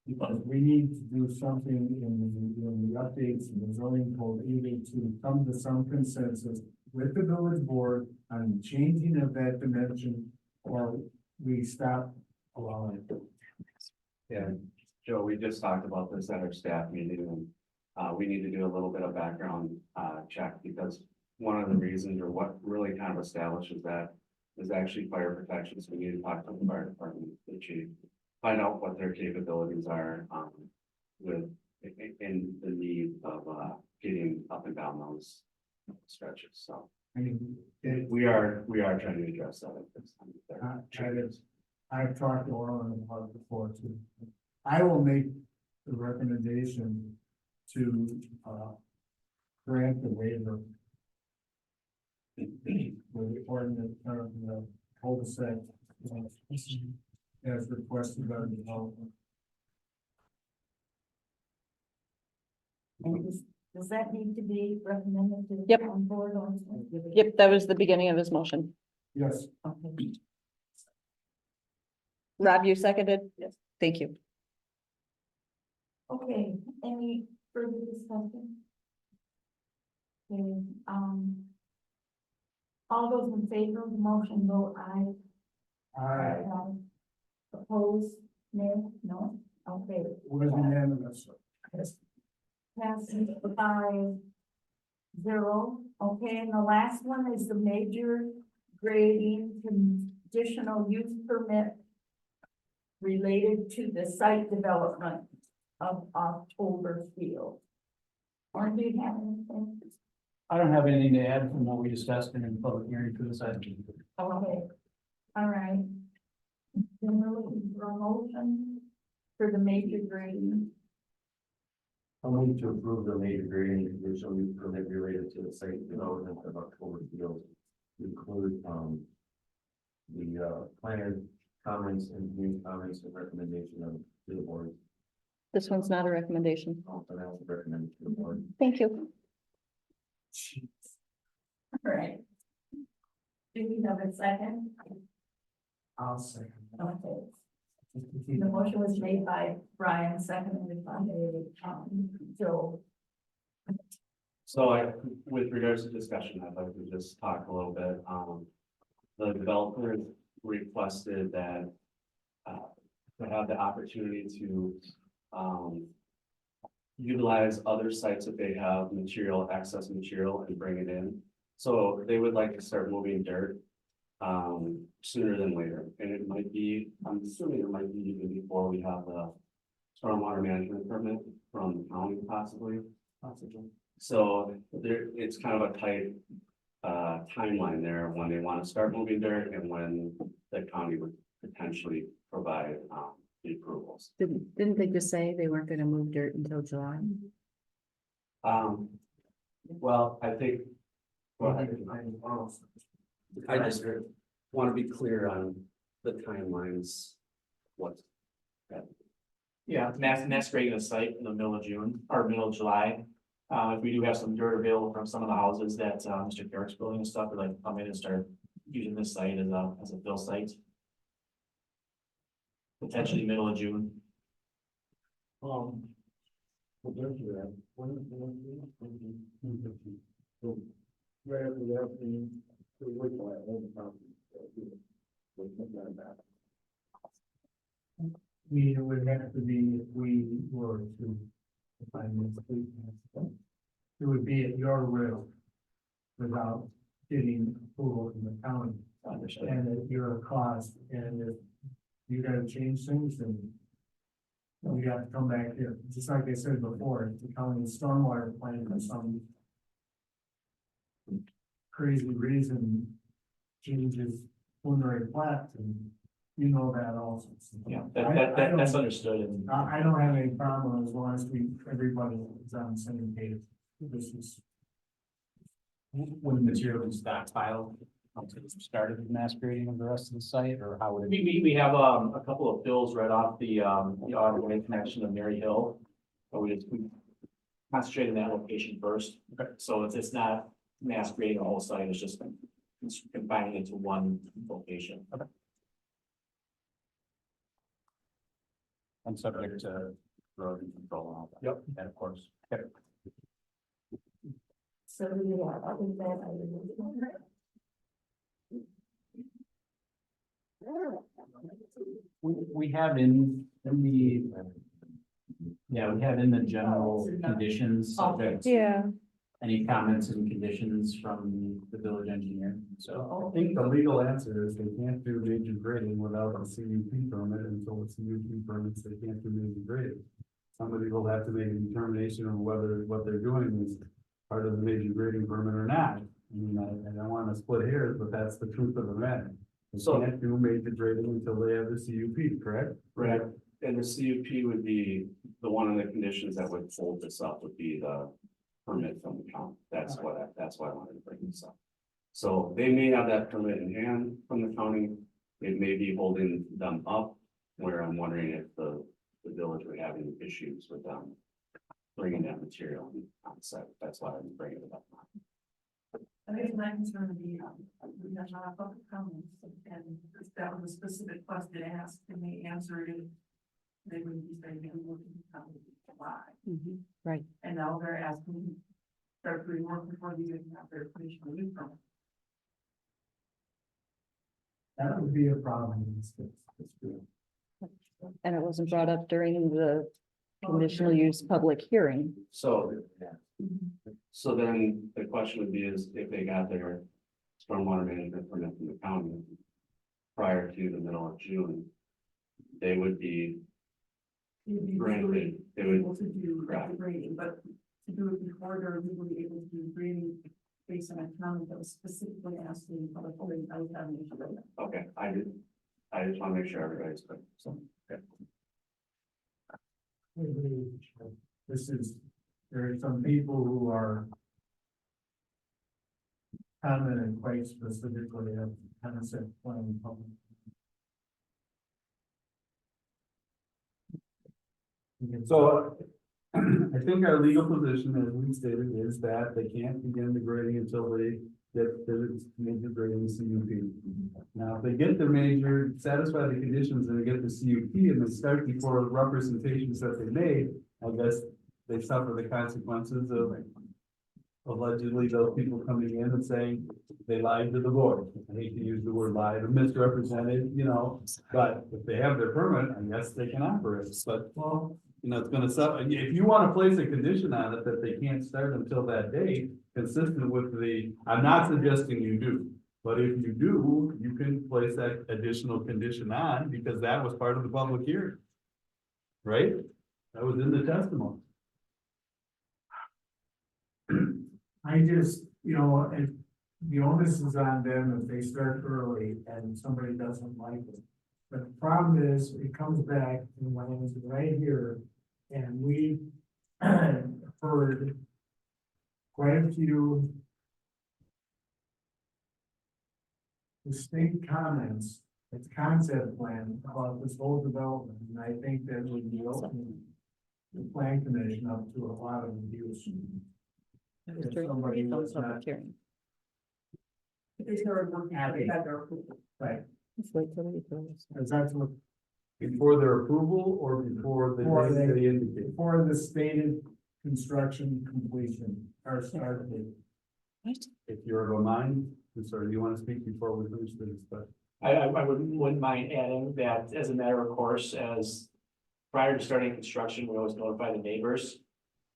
Because we need to do something in the updates in the zoning code, either to come to some consensus with the village board on changing of that dimension, or we stop allowing it. Yeah, Joe, we just talked about this at our staff meeting, and we need to do a little bit of background check, because one of the reasons, or what really kind of establishes that, is actually fire protection. So we need to talk to the fire department, the chief, find out what their capabilities are with in the need of getting up and down those stretches. So I mean, we are trying to address that at this time. I've talked to Orland about it before too. I will make the recommendation to grant the waiver. With the ordinance, the cul-de-sac, as requested by the developer. And does that need to be recommended to the Yep. town board or? Yep, that was the beginning of his motion. Yes. Okay. Rob, you seconded? Yes. Thank you. Okay, any further discussion? Okay, all those in favor of the motion, vote aye. Aye. Opposed, nay, no, okay. Was unanimous. Passes 5-0. Okay, and the last one is the major grading conditional use permit related to the site development of October Field. Or do you have anything? I don't have anything to add from what we discussed in the public hearing for this item. Okay, all right. Then we're looking for a motion for the major grading. I'll move to approve the major grading conditional use permit related to the site development of October Field. To include, the planner comments and community comments and recommendation of to the board. This one's not a recommendation. Also, I also recommend to the board. Thank you. All right. Do we have a second? I'll second. Okay. The motion was made by Brian, seconded by Joe. So with regards to discussion, I'd like to just talk a little bit, the developer requested that to have the opportunity to utilize other sites if they have material, excess material, and bring it in. So they would like to start moving dirt sooner than later, and it might be, I'm assuming it might be even before we have the stormwater management permit from the county possibly. So there, it's kind of a tight timeline there when they want to start moving dirt and when the county would potentially provide the approvals. Didn't they just say they weren't gonna move dirt until July? Well, I think, well, I just want to be clear on the timelines. What? Yeah, mass grading a site in the middle of June or middle of July. If we do have some dirt available from some of the houses that Mr. Garrett's building and stuff, we'd like to come in and start using this site as a fill site. Potentially middle of June. Right after that, we would buy all the property. It would have to be if we were to. Define this fleet. It would be at your will. Without getting approval from the county. Understood. And at your cost, and if you gotta change things, then. You have to come back here, just like I said before, if the county stormwater plan for some. Crazy reason changes preliminary plat, and you know that also. So Yeah, I that's don't- understood and. I don't have any problem as long as everybody is on the same page. This is. When the material is stockpiled, Started the mass grading of the rest of the site, or how would it? We have, a couple of bills right off the automobile connection of Mary Hill. But we concentrate on that location first. Okay. So it's not mass grading the whole site, it's just combining it to one location. And subject to road control and all that. Yep. And of course. Okay. So we are, other than that, I would. We have in the. Yeah, we have in the general conditions, subject to Yeah. any comments and conditions from the village engineer, so. I think the legal answer is they can't do major grading without a CUP permit, until the CUP permits, they can't do major grading. Somebody will have to make a determination of whether what they're doing is part of the major grading permit or not. I mean, I don't wanna split hairs, but that's the truth of the matter. They So- can't do major grading until they have the CUP, correct? Right, and the CUP would be, the one of the conditions that would hold this up would be the permit from the county. That's why I wanted to bring this up. So they may have that permit in hand from the county, it may be holding them up, where I'm wondering if the village would have any issues with them bringing that material on site. That's why I'm bringing it up. I guess my concern would be, we have a lot of public comments, and if that was a specific question asked, and they answered it. They would be saying, I'm looking to come why, Right. and now they're asking, start doing work before they even have their conditional use permit. That would be a problem in this case. That's true. And it wasn't brought up during the conditional use public hearing. So then the question would be is if they got their stormwater management permit from the county prior to the middle of June, they would be You'd be granted, legally they would, able to do Correct. the grading, but to do it before they're legally able to do grading based on a comment that was specifically asked in public hearing, I was having an issue with that. okay, I just want to make sure everybody's clear, so, okay. This is, there are some people who are commenting quite specifically of concept plan public. So I think our legal position, as we stated, is that they can't begin the grading until they get the major grading CUP. Now, if they get the major, satisfy the conditions and they get the CUP and they start before the representations that they made, I guess they suffer the consequences of allegedly those people coming in and saying they lied to the board. I hate to use the word lied or misrepresented, you know, but if they have their permit, I guess they can operate, but well, you know, it's gonna suffer. If you wanna place a condition on it that they can't start until that date, consistent with the, I'm not suggesting you do. But if you do, you can place that additional condition on because that was part of the public hearing. Right? That was in the testimony. I just, you know, and the onus is on them if they start early and somebody doesn't like it. But the problem is, it comes back and when it's right here, and we heard quite a few distinct comments at the concept plan about this whole development, and I think that would be opening the plan commission up to a lot of abuse. It was If during somebody the was public not- hearing. If they started working, they had their approval. Right, Let's wait till we do this. because that's what, Before their approval or before the Before date they indicate. before the stated construction completion or start date. If you're of a mind, I'm sorry, you want to speak before we finish this, but. I wouldn't mind adding that as a matter of course, as prior to starting construction, we always notify the neighbors.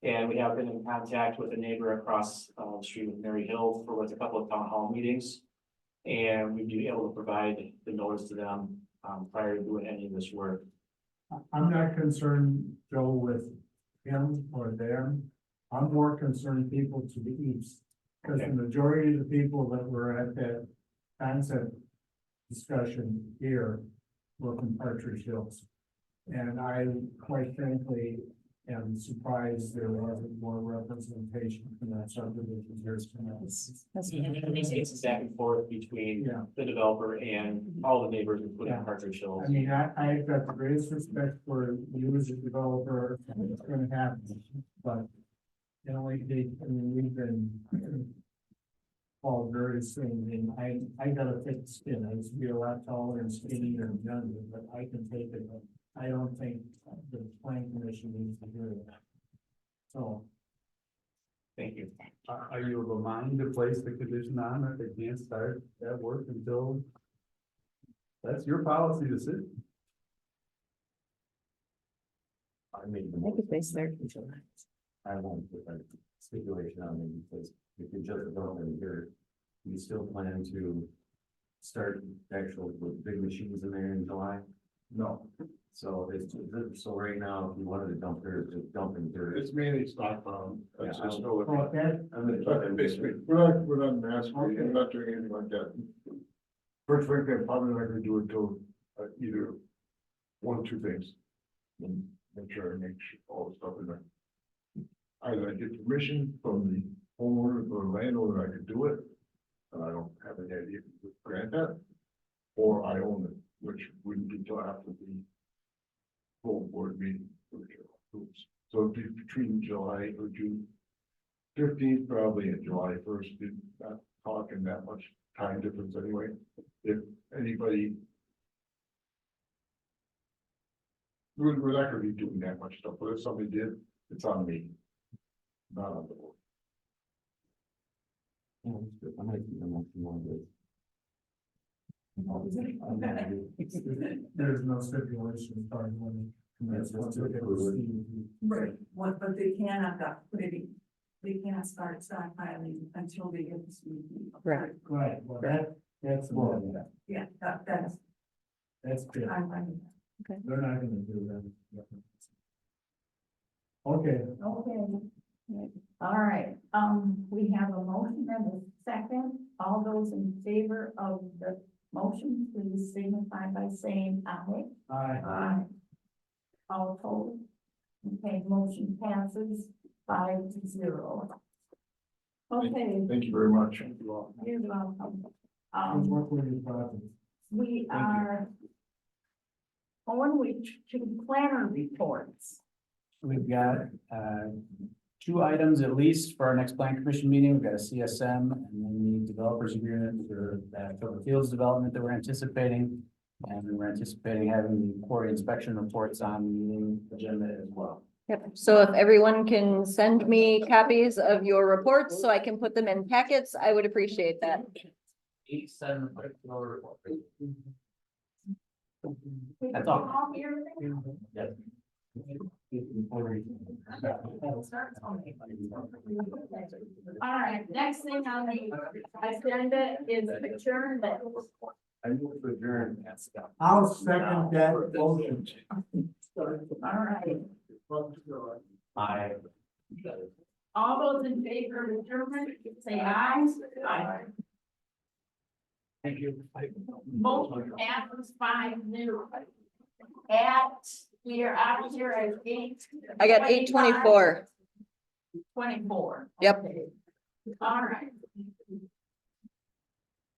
And we have been in contact with a neighbor across the street with Mary Hill for with a couple of town hall meetings. And we'd be able to provide the notice to them prior to doing any of this work. I'm not concerned, Joe, with him or them. I'm more concerned people to the east. Because the majority of the people that were at that concept discussion here were from Partridge Hills. And I, quite frankly, am surprised there wasn't more representation from that subdivision. In these cases back and forth between Yeah. the developer and all the neighbors, including Yeah. Partridge Hills. I mean, I've got the greatest respect for you as a developer, and it's gonna happen, but. You know, like we've been. All very soon, and I gotta take the skin, I used to be a lot taller and skinnier and younger, but I can take it, but I don't think the planning commission needs to do that. So. Thank you. Are you of a mind to place the condition on that they can't start that work until? That's your policy to sit. I made the I could place there. I won't put a stipulation on it because if you just develop it here, we still plan to start actual with big machines in there in July. No, So so right now, if you wanted to dump there, it's just dumping dirt. it's mainly stockbound, that's that's just just okay. I'm gonna try to Basically, we're not mass, we're not doing anything like that. First, we're probably not gonna do it till, either one, two things. And make sure I make sure all the stuff in there. Either I get permission from the homeowner or landowner, I could do it, and I don't have any idea if we grant that. Or I own it, which wouldn't be till after the full board meeting. So it'd be between July or June 15th, probably, and July 1st, not talking that much time difference anyway. If anybody. We're not gonna be doing that much stuff, but if somebody did, it's on me. Not on the board. I'm gonna keep them on this. There's no stipulation as far as when. Right, but they cannot, they can't start stockpiling until they get this. Right. Right, well, that's more, Yeah, that's good. I'm fine. They're not gonna do that. Okay, Okay. All right, we have a motion and a second. All those in favor of the motion, please signify by saying aye. Aye. All opposed? Okay, motion passes 5-0. Okay, thank you very much. Thank you all. you're welcome. Good work with your project. We Thank you. are going to planner reports. We've got, two items at least for our next plan commission meeting. We've got a CSM and then the developers agreement for that Philip Fields development that we're anticipating. And we're anticipating having the quarry inspection reports on the meeting agenda as well. Yep, so if everyone can send me copies of your reports so I can put them in packets, I would appreciate that. 87 report. We That's can all. hear them? Yes. All right, next thing on the agenda is adjournment. I move to adjourn. I'll second that motion. All right, I. all those in favor of adjournment, say aye. Aye. Thank you. Motion passes 5-0. We are out of here at 8. I got 8:24. 24. Yep. Okay. All right.